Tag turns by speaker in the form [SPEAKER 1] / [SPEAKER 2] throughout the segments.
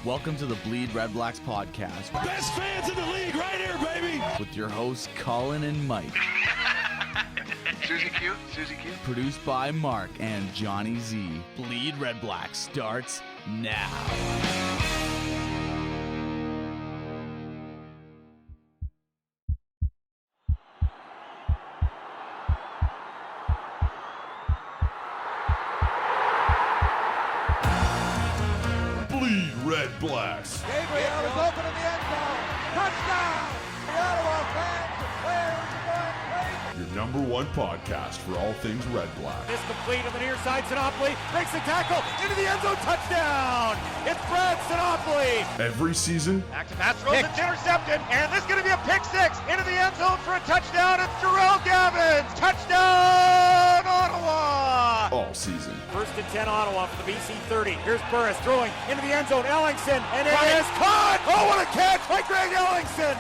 [SPEAKER 1] Welcome to the BleedRedBlacks podcast.
[SPEAKER 2] Best fans in the league right here, baby!
[SPEAKER 1] With your hosts, Colin and Mike.
[SPEAKER 3] Susie Q.
[SPEAKER 1] Produced by Mark and Johnny Z. BleedRedBlacks starts now.
[SPEAKER 2] BleedRedBlacks.
[SPEAKER 4] Gabriel is open in the end zone. Touchdown! The Ottawa fans and players are going crazy.
[SPEAKER 2] Your number one podcast for all things Red Black.
[SPEAKER 5] It's complete on the near side. Sinopoli makes the tackle into the end zone. Touchdown! It's Brad Sinopoli.
[SPEAKER 2] Every season,
[SPEAKER 5] Back to pass throws. It's intercepted. And this is going to be a pick six into the end zone for a touchdown. It's Jarrell Gavins. Touchdown, Ottawa!
[SPEAKER 2] all season.
[SPEAKER 5] First and 10 Ottawa for the BC 30. Here's Burris throwing into the end zone. Ellingson. And it is caught. Oh, what a catch by Greg Ellingson.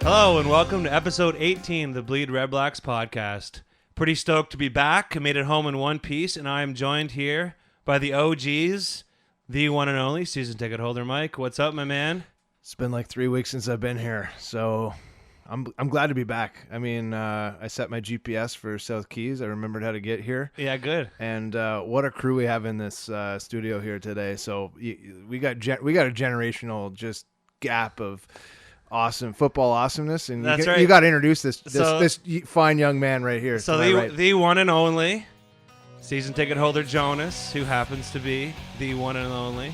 [SPEAKER 6] Hello and welcome to episode 18 of the Bleed Red Blacks podcast. Pretty stoked to be back. I made it home in one piece, and I am joined here by the OGs, the one and only season ticket holder Mike. What's up, my man?
[SPEAKER 7] It's been like 3 weeks since I've been here, so I'm glad to be back. I mean, I set my GPS for South Keys. I remembered how to get here.
[SPEAKER 6] Yeah, good.
[SPEAKER 7] And what a crew we have in this studio here today. So we got a generational just gap of awesome football awesomeness, and
[SPEAKER 6] That's
[SPEAKER 7] you
[SPEAKER 6] right.
[SPEAKER 7] got to introduce this
[SPEAKER 6] So-
[SPEAKER 7] fine young man right here.
[SPEAKER 6] So
[SPEAKER 7] Am I right?
[SPEAKER 6] the one and only season ticket holder Jonas, who happens to be the one and only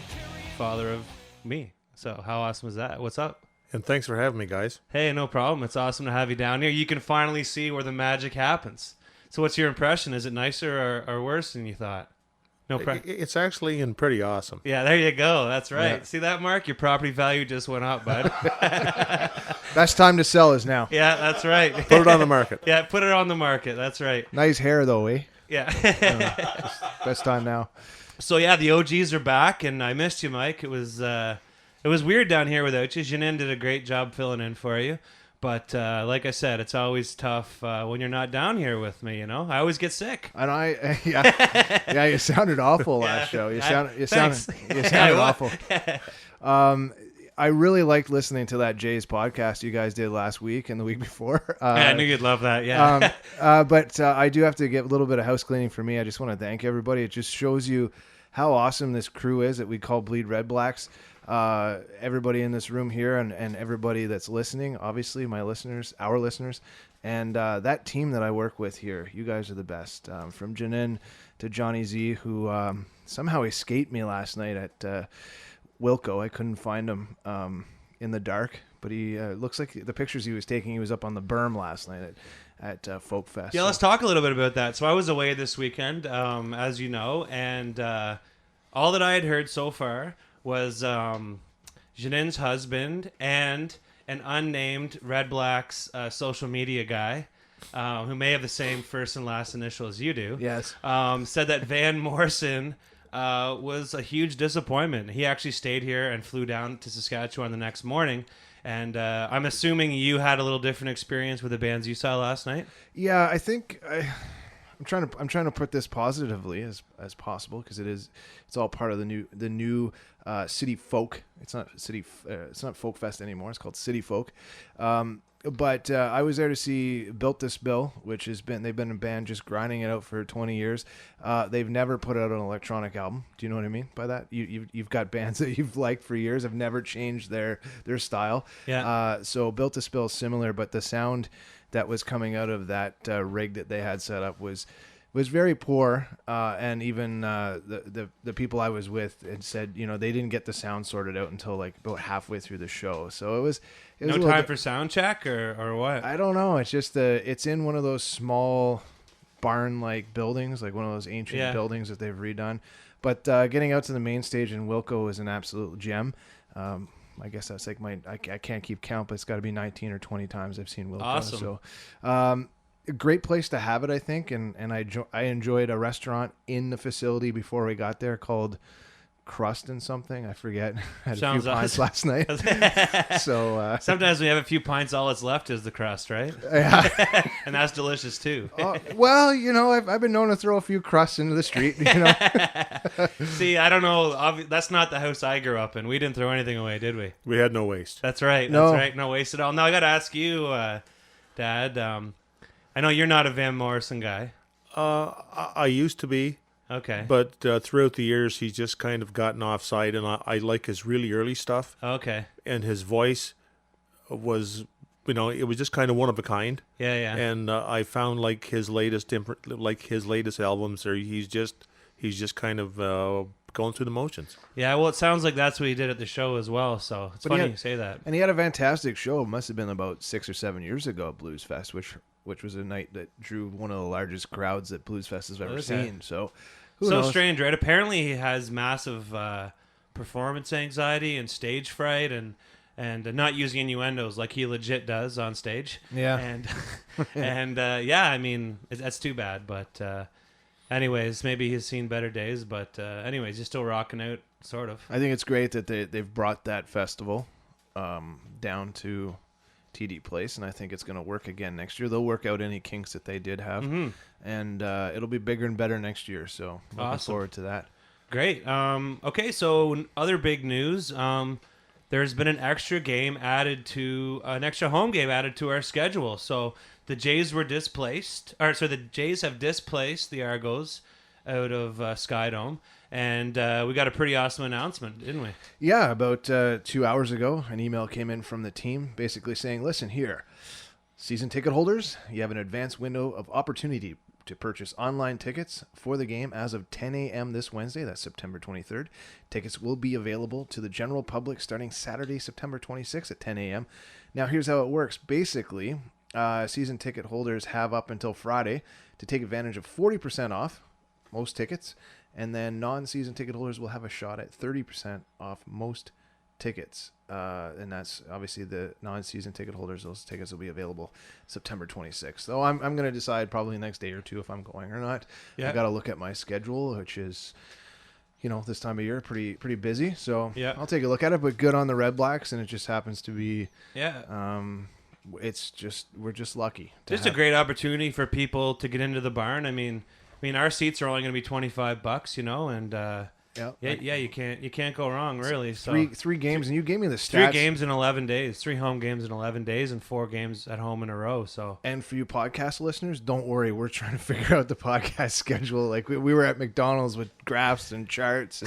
[SPEAKER 6] father of me. So how awesome is that? What's up?
[SPEAKER 8] And thanks for having me, guys.
[SPEAKER 6] Hey, no problem. It's awesome to have you down here. You can finally see where the magic happens. So what's your impression? Is it nicer or worse than you thought?
[SPEAKER 8] It's actually pretty awesome.
[SPEAKER 6] Yeah, there you go. That's right.
[SPEAKER 7] Yeah.
[SPEAKER 6] See that, Mark? Your property value just went up, bud.
[SPEAKER 7] Best time to sell is now.
[SPEAKER 6] Yeah, that's right.
[SPEAKER 8] Put it on the market.
[SPEAKER 6] Yeah, put it on the market. That's right.
[SPEAKER 7] Nice hair though, eh?
[SPEAKER 6] Yeah.
[SPEAKER 7] Best time now.
[SPEAKER 6] So yeah, the OGs are back, and I missed you, Mike. It was weird down here without you. Janin did a great job filling in for you. But like I said, it's always tough when you're not down here with me. You know, I always get sick.
[SPEAKER 7] And yeah, you sounded awful last show. You sounded awful. I really liked listening to that Jays podcast you guys did last week and the week before.
[SPEAKER 6] I knew you'd love that. Yeah.
[SPEAKER 7] But I do have to get a little bit of house cleaning for me. I just want to thank everybody. It just shows you how awesome this crew is that we call Bleed Red Blacks. Everybody in this room here and everybody that's listening, obviously my listeners, our listeners, and that team that I work with here, you guys are the best. From Janin to Johnny Z, who somehow escaped me last night at Wilco. I couldn't find him in the dark, but he looks like the pictures he was taking, he was up on the berm last night at Folk Fest.
[SPEAKER 6] Yeah, let's talk a little bit about that. So I was away this weekend, as you know, and all that I had heard so far was Janin's husband and an unnamed Red Blacks social media guy who may have the same first and last initial as you do.
[SPEAKER 7] Yes.
[SPEAKER 6] Said that Van Morrison was a huge disappointment. He actually stayed here and flew down to Saskatchewan the next morning. And I'm assuming you had a little different experience with the bands you saw last night.
[SPEAKER 7] Yeah, I think I'm trying to put this positively as possible because it's all part of the new City Folk. It's not Folk Fest anymore. It's called City Folk. But I was there to see Built This Bill, which they've been a band just grinding it out for 20 years. They've never put out an electronic album. Do you know what I mean by that? You've got bands that you've liked for years have never changed their style.
[SPEAKER 6] Yeah.
[SPEAKER 7] So Built This Bill is similar, but the sound that was coming out of that rig that they had set up was very poor, and even the people I was with had said, they didn't get the sound sorted out until like about halfway through the show. So it was
[SPEAKER 6] No time for sound check or what?
[SPEAKER 7] I don't know. It's just it's in one of those small barn-like buildings, like one of those ancient buildings that they've redone. But getting out to the main stage in Wilco is an absolute gem. I guess that's like I can't keep count, but it's got to be 19 or 20 times I've seen Wilco.
[SPEAKER 6] Awesome.
[SPEAKER 7] So, a great place to have it, I think. And I enjoyed a restaurant in the facility before we got there called crust and something. I forget. I had
[SPEAKER 6] Sounds
[SPEAKER 7] a few pints last night. So
[SPEAKER 6] sometimes when you have a few pints, all that's left is the crust, right?
[SPEAKER 7] yeah.
[SPEAKER 6] And that's delicious too.
[SPEAKER 7] Well, I've been known to throw a few crusts into the street.
[SPEAKER 6] See, I don't know. That's not the house I grew up in. We didn't throw anything away, did we?
[SPEAKER 8] We had no waste.
[SPEAKER 6] That's right.
[SPEAKER 7] No.
[SPEAKER 6] That's right. No waste at all. Now I got to ask you, Dad. I know you're not a Van Morrison guy.
[SPEAKER 8] I used to be,
[SPEAKER 6] Okay.
[SPEAKER 8] but throughout the years, he's just kind of gotten offside, and I like his really early stuff.
[SPEAKER 6] Okay.
[SPEAKER 8] And his voice was, it was just kind of one of a kind.
[SPEAKER 6] Yeah, yeah.
[SPEAKER 8] And I found like his latest albums, he's just kind of going through the motions.
[SPEAKER 6] Yeah, well, it sounds like that's what he did at the show as well, so it's funny you say that.
[SPEAKER 7] And he had a fantastic show. It must have been about 6 or 7 years ago at Blues Fest, which was a night that drew one of the largest crowds that Blues Fest has ever seen. So, who knows?
[SPEAKER 6] Strange, right? Apparently, he has massive performance anxiety and stage fright, and not using innuendos like he legit does on stage.
[SPEAKER 7] Yeah.
[SPEAKER 6] And yeah, I mean, that's too bad. But anyways, maybe he's seen better days. But anyways, he's still rocking out, sort of.
[SPEAKER 7] I think it's great that they've brought that festival down to TD Place, and I think it's going to work again next year. They'll work out any kinks that they did have, and it'll be bigger and better next year. So looking forward to that.
[SPEAKER 6] Great. Okay, so other big news. There's been an extra home game added to our schedule. So the Jays were displaced, the Jays have displaced the Argos out of Skydome. And we got a pretty awesome announcement, didn't we?
[SPEAKER 7] Yeah, about 2 hours ago, an email came in from the team basically saying, listen here, season ticket holders, you have an advance window of opportunity to purchase online tickets for the game as of 10 a.m. this Wednesday. That's September 23rd. Tickets will be available to the general public starting Saturday, September 26th at 10 a.m. Now, here's how it works. Basically, season ticket holders have up until Friday to take advantage of 40% off most tickets. And then non-season ticket holders will have a shot at 30% off most tickets. And that's obviously the non-season ticket holders. Those tickets will be available September 26th. So I'm going to decide probably the next day or two if I'm going or not.
[SPEAKER 6] Yeah.
[SPEAKER 7] I've got to look at my schedule, which is, this time of year, pretty busy. So
[SPEAKER 6] yeah.
[SPEAKER 7] I'll take a look at it, but good on the Red Blacks. And it just happens to be, we're just lucky.
[SPEAKER 6] Just a great opportunity for people to get into the barn. I mean, our seats are only going to be $25, and you can't go wrong, really. So
[SPEAKER 7] three games, and you gave me the stats.
[SPEAKER 6] 3 games in 11 days, 3 home games in 11 days, and 4 games at home in a row. So,
[SPEAKER 7] and for you podcast listeners, don't worry, we're trying to figure out the podcast schedule. Like we were at McDonald's with graphs and charts,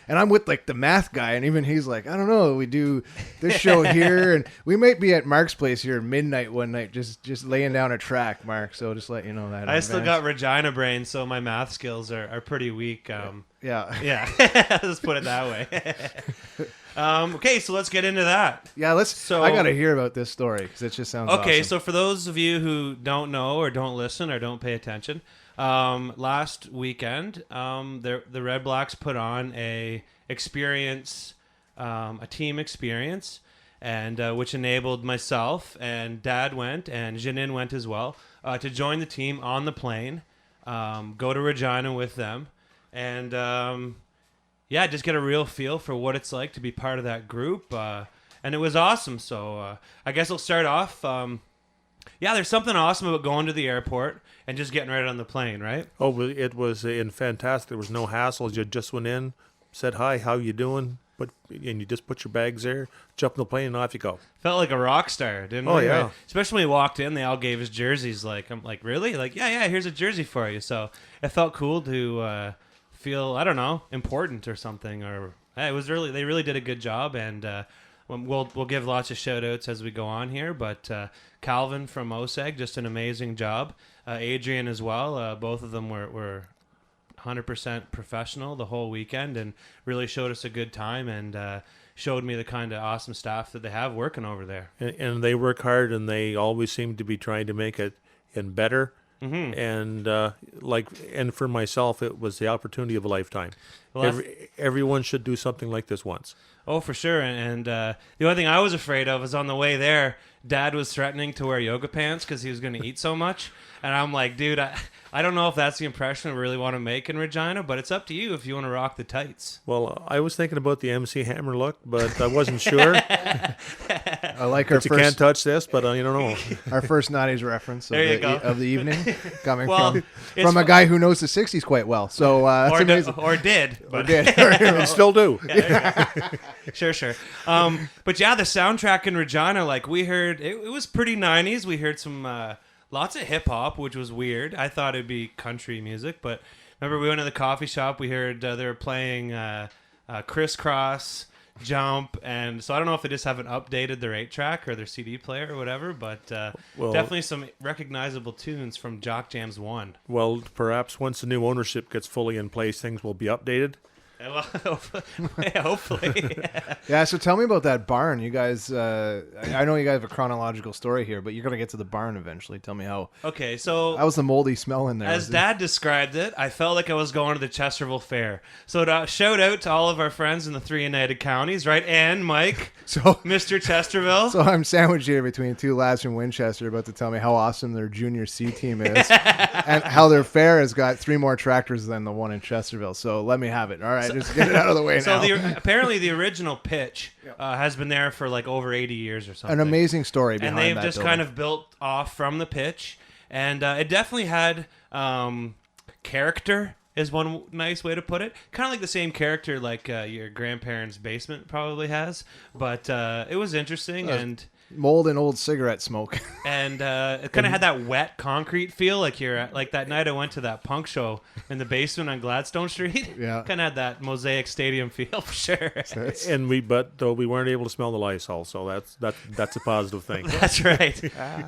[SPEAKER 7] and I'm with like the math guy, and even he's like, I don't know, we do this show here, and we might be at Mark's place here at midnight one night, just laying down a track, Mark. So just let you know that.
[SPEAKER 6] I still got Regina brain, so my math skills are pretty weak.
[SPEAKER 7] Yeah.
[SPEAKER 6] Let's put it that way. Okay, so let's get into that.
[SPEAKER 7] Yeah, I got to hear about this story because it just sounds
[SPEAKER 6] okay.
[SPEAKER 7] awesome.
[SPEAKER 6] So for those of you who don't know or don't listen or don't pay attention, last weekend, the Red Blacks put on a team experience, and which enabled myself and Dad went and Janine went as well to join the team on the plane, go to Regina with them. And, just get a real feel for what it's like to be part of that group. And it was awesome. So I guess I'll start off. There's something awesome about going to the airport and just getting right on the plane, right?
[SPEAKER 8] Oh, it was fantastic. There was no hassles. You just went in, said, hi, how you doing? And you just put your bags there, jump in the plane, and off you go.
[SPEAKER 6] Felt like a rock star, didn't we?
[SPEAKER 8] Oh, yeah.
[SPEAKER 6] Right? Especially when we walked in, they all gave us jerseys. I'm like, really? Like, yeah, here's a jersey for you. So it felt cool to feel, I don't know, important or something. Or it was they really did a good job, and we'll give lots of shout outs as we go on here. But Calvin from OSEG, just an amazing job. Adrian as well. Both of them were 100% professional the whole weekend and really showed us a good time and showed me the kind of awesome staff that they have working over there.
[SPEAKER 8] And they work hard, and they always seem to be trying to make it better. Mm-hmm. And for myself, it was the opportunity of a lifetime. Well, everyone should do something like this once.
[SPEAKER 6] Oh, for sure. And the only thing I was afraid of is on the way there, Dad was threatening to wear yoga pants because he was going to eat so much. And I'm like, dude, I don't know if that's the impression I really want to make in Regina, but it's up to you if you want to rock the tights.
[SPEAKER 8] Well, I was thinking about the MC Hammer look, but I wasn't sure.
[SPEAKER 7] I like our
[SPEAKER 8] But you can't
[SPEAKER 7] first,
[SPEAKER 8] touch this, but you don't know.
[SPEAKER 7] our first 90s reference
[SPEAKER 6] There you go.
[SPEAKER 7] of the evening coming
[SPEAKER 6] Well,
[SPEAKER 7] from
[SPEAKER 6] it's
[SPEAKER 7] a guy who knows the 60s quite well. So that's
[SPEAKER 6] Or,
[SPEAKER 7] amazing.
[SPEAKER 6] or did.
[SPEAKER 7] Or
[SPEAKER 6] But
[SPEAKER 7] did.
[SPEAKER 8] And still do.
[SPEAKER 6] Sure. But yeah, the soundtrack in Regina, like we heard, it was pretty 90s. We heard some lots of hip hop, which was weird. I thought it'd be country music, but remember we went to the coffee shop. We heard they were playing Crisscross, Jump, and so I don't know if they just haven't updated their 8-track or their CD player or whatever, but
[SPEAKER 8] Well-
[SPEAKER 6] definitely some recognizable tunes from Jock Jams 1.
[SPEAKER 8] Well, perhaps once the new ownership gets fully in place, things will be updated.
[SPEAKER 6] Well, hopefully.
[SPEAKER 7] Yeah, so tell me about that barn. You guys, I know you guys have a chronological story here, but you're going to get to the barn eventually. Tell me how
[SPEAKER 6] Okay, so
[SPEAKER 7] was the moldy smell in there?
[SPEAKER 6] as Dad described it, I felt like I was going to the Chesterville Fair. So shout out to all of our friends in the 3 United Counties, right? And Mike,
[SPEAKER 7] So,
[SPEAKER 6] Mr. Chesterville.
[SPEAKER 7] so I'm sandwiched here between two lads from Winchester about to tell me how awesome their junior C team is and how their fair has got 3 more tractors than the one in Chesterville. So let me have it. All right, just get it out of the way
[SPEAKER 6] So
[SPEAKER 7] now.
[SPEAKER 6] apparently the original pitch has been there for like over 80 years or something.
[SPEAKER 7] An amazing story
[SPEAKER 6] and
[SPEAKER 7] behind
[SPEAKER 6] they've
[SPEAKER 7] that
[SPEAKER 6] just
[SPEAKER 7] building.
[SPEAKER 6] kind of built off from the pitch, and it definitely had character is one nice way to put it. Kind of like the same character like your grandparents' basement probably has, but it was interesting and
[SPEAKER 7] mold and old cigarette smoke.
[SPEAKER 6] it kind of had that wet concrete feel, like you're at, like that night I went to that punk show in the basement on Gladstone Street.
[SPEAKER 7] Yeah.
[SPEAKER 6] Kind of had that Mosaic Stadium feel for sure.
[SPEAKER 8] And we weren't able to smell the Lysol, so that's a positive thing.
[SPEAKER 6] That's right.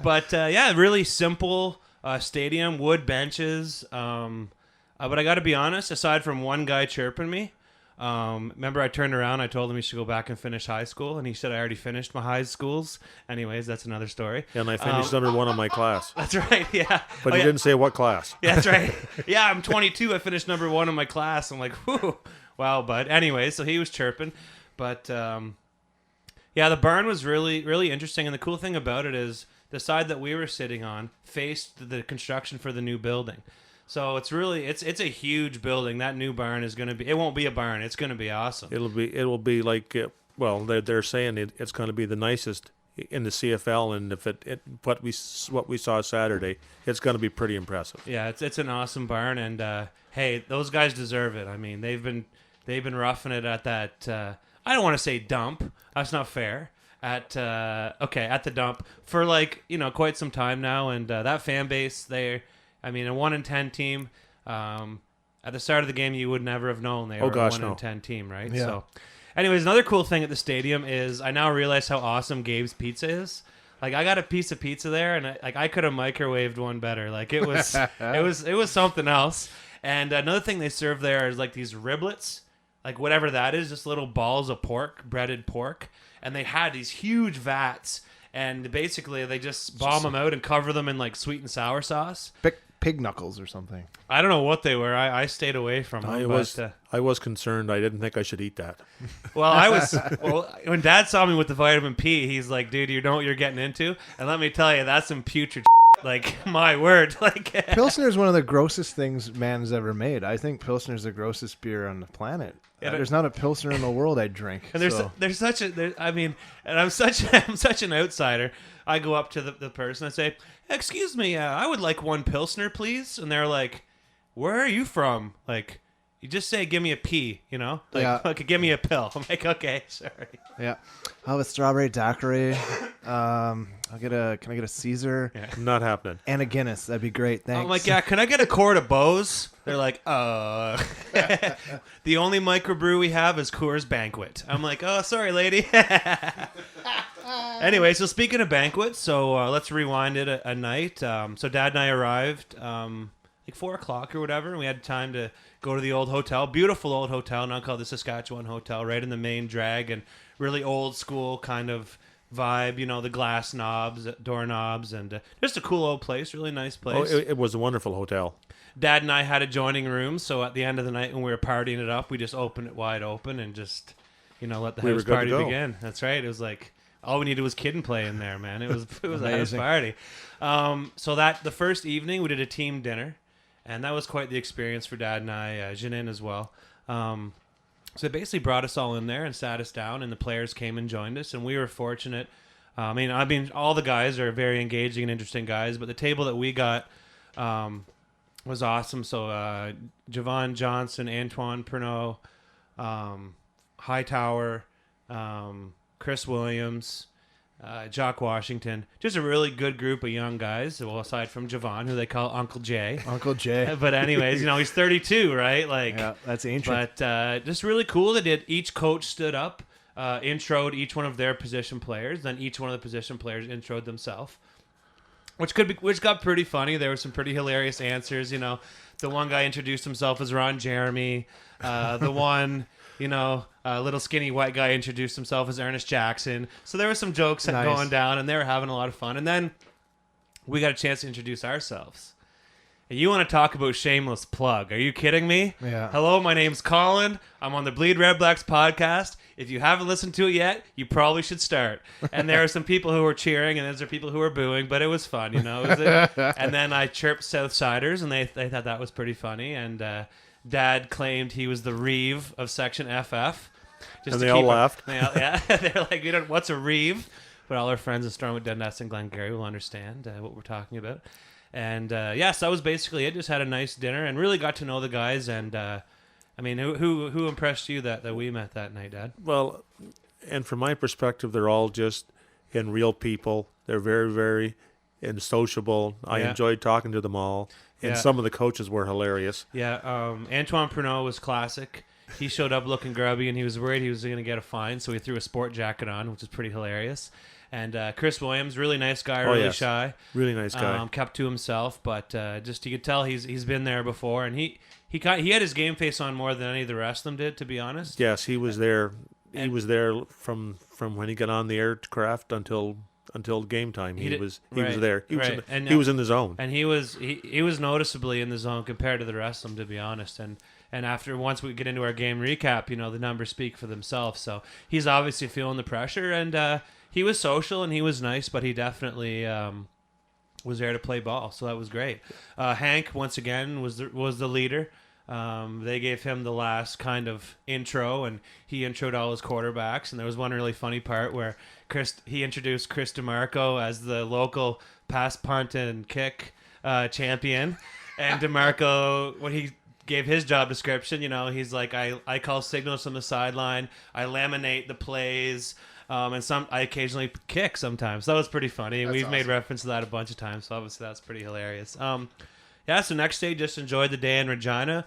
[SPEAKER 6] But yeah, really simple stadium, wood benches. But I got to be honest, aside from one guy chirping me, remember I turned around, I told him he should go back and finish high school, and he said I already finished my high schools. Anyways, that's another story.
[SPEAKER 8] And I finished number 1 in my class.
[SPEAKER 6] That's right, yeah.
[SPEAKER 8] But
[SPEAKER 6] Oh,
[SPEAKER 8] he
[SPEAKER 6] yeah.
[SPEAKER 8] didn't say what class.
[SPEAKER 6] Yeah, that's right. Yeah, I'm 22. I finished number 1 in my class. I'm like, whew, wow, bud. Anyway, so he was chirping. But yeah, the barn was really, really interesting. And the cool thing about it is the side that we were sitting on faced the construction for the new building. So it's really, it's a huge building. That new barn is going to be, it won't be a barn. It's going to be awesome.
[SPEAKER 8] It'll be like well, they're saying it's going to be the nicest in the CFL, and if what we saw Saturday, it's going to be pretty impressive.
[SPEAKER 6] Yeah, it's an awesome barn, and hey, those guys deserve it. I mean, they've been roughing it at that. I don't want to say dump. That's not fair. At the dump for quite some time now, and that fan base, a 1-10 team. At the start of the game, you would never have known they were a 1-10 team, right?
[SPEAKER 7] Yeah.
[SPEAKER 6] So, anyways, another cool thing at the stadium is I now realize how awesome Gabe's Pizza is. Like, I got a piece of pizza there, and I could have microwaved one better. Like, it was it was something else. And another thing they serve there is like these riblets, like whatever that is, just little balls of pork, breaded pork, and they had these huge vats, and basically they just bomb them out and cover them in like sweet and sour sauce.
[SPEAKER 7] Pig knuckles or something.
[SPEAKER 6] I don't know what they were. I stayed away from them.
[SPEAKER 8] I was concerned. I didn't think I should eat that.
[SPEAKER 6] Well, when Dad saw me with the vitamin P, he's like, "Dude, you know what you're getting into." And let me tell you, that's some putrid. Like, my word. Like,
[SPEAKER 7] Pilsner is one of the grossest things man's ever made. I think Pilsner is the grossest beer on the planet.
[SPEAKER 6] Yeah,
[SPEAKER 7] There's not a Pilsner in the world I'd drink.
[SPEAKER 6] and
[SPEAKER 7] so.
[SPEAKER 6] I'm such an outsider. I go up to the person, I say, "Excuse me, I would like one Pilsner, please." And they're like, "Where are you from?" Like, you just say, "Give me a P," you know? Like,
[SPEAKER 7] Yeah.
[SPEAKER 6] like, give me a pill. I'm like, okay, sorry.
[SPEAKER 7] Yeah. I'll have a strawberry daiquiri. Can I get a Caesar
[SPEAKER 8] Not happening.
[SPEAKER 7] and a Guinness? That'd be great. Thanks.
[SPEAKER 6] I'm like, yeah, can I get a quart of Bose? They're like, the only microbrew we have is Coors Banquet. I'm like, oh, sorry, lady. Anyway, so speaking of banquets, so let's rewind it a night. So Dad and I arrived like 4 o'clock or whatever, and we had time to go to the old hotel. Beautiful old hotel, now called the Saskatchewan Hotel, right in the main drag, and really old school kind of vibe, you know, the glass doorknobs, and just a cool old place, really nice place.
[SPEAKER 8] Oh, it was a wonderful hotel.
[SPEAKER 6] Dad and I had adjoining rooms, so at the end of the night when we were partying it up, we just opened it wide open and just let the
[SPEAKER 8] We were
[SPEAKER 6] house
[SPEAKER 8] good to
[SPEAKER 6] party
[SPEAKER 8] go.
[SPEAKER 6] begin. That's right. It was like all we needed was Kid and Play in there, man. It was a house
[SPEAKER 7] Amazing.
[SPEAKER 6] party. So that the first evening we did a team dinner, and that was quite the experience for Dad and I, Janine as well. So they basically brought us all in there and sat us down, and the players came and joined us, and we were fortunate. I mean, all the guys are very engaging and interesting guys, but the table that we got was awesome. So Javon Johnson, Antoine Pernod, Hightower, Chris Williams, Jock Washington, just a really good group of young guys. Well, aside from Javon, who they call Uncle Jay.
[SPEAKER 7] Uncle Jay.
[SPEAKER 6] But anyways, he's 32, right?
[SPEAKER 7] Yeah, that's ancient.
[SPEAKER 6] But just really cool. They did. Each coach stood up, introed each one of their position players. Then each one of the position players introed themselves, which got pretty funny. There were some pretty hilarious answers. The one guy introduced himself as Ron Jeremy. The one, little skinny white guy introduced himself as Ernest Jackson. So there were some jokes
[SPEAKER 7] Nice.
[SPEAKER 6] going down, and they were having a lot of fun. And then we got a chance to introduce ourselves. And you want to talk about shameless plug? Are you kidding me?
[SPEAKER 7] Yeah.
[SPEAKER 6] Hello, my name's Colin. I'm on the Bleed Red Blacks podcast. If you haven't listened to it yet, you probably should start. And there are some people who were cheering, and there's people who were booing, but it was fun, And then I chirped Southsiders, and they thought that was pretty funny. And Dad claimed he was the Reeve of Section FF.
[SPEAKER 8] And they all laughed.
[SPEAKER 6] Yeah, they're like, what's a Reeve? But all our friends in Stormwood, Dundas, and Glengarry will understand what we're talking about. And yes, that was basically it. Just had a nice dinner and really got to know the guys. And who impressed you that we met that night, Dad?
[SPEAKER 8] Well, and from my perspective, they're all just real people. They're very, very sociable. I
[SPEAKER 6] Yeah.
[SPEAKER 8] enjoyed talking to them all. And
[SPEAKER 6] Yeah.
[SPEAKER 8] some of the coaches were hilarious.
[SPEAKER 6] Yeah, Antoine Pernod was classic. He showed up looking grubby, and he was worried he was going to get a fine, so he threw a sport jacket on, which is pretty hilarious. And Chris Williams, really nice guy, really
[SPEAKER 8] yes.
[SPEAKER 6] shy.
[SPEAKER 8] Really nice guy.
[SPEAKER 6] Kept to himself, but just you could tell he's been there before, and he had his game face on more than any of the rest of them did, to be honest.
[SPEAKER 8] Yes, he was there. He
[SPEAKER 6] And-
[SPEAKER 8] was there from when he got on the aircraft until game time. He was
[SPEAKER 6] right,
[SPEAKER 8] there. He
[SPEAKER 6] right. And,
[SPEAKER 8] he was in the zone.
[SPEAKER 6] And he was noticeably in the zone compared to the rest of them, to be honest. And once we get into our game recap, the numbers speak for themselves. So he's obviously feeling the pressure, and he was social and he was nice, but he definitely was there to play ball. So that was great. Hank once again was the leader. They gave him the last kind of intro, and he introed all his quarterbacks. And there was one really funny part where he introduced Chris DeMarco as the local pass, punt, and kick champion. And DeMarco, when he gave his job description, he's like, I call signals from the sideline, I laminate the plays, and I occasionally kick sometimes. So that was pretty funny. And we've made reference to that a bunch of times, so obviously that's pretty hilarious. Yeah, so next day, just enjoyed the day in Regina.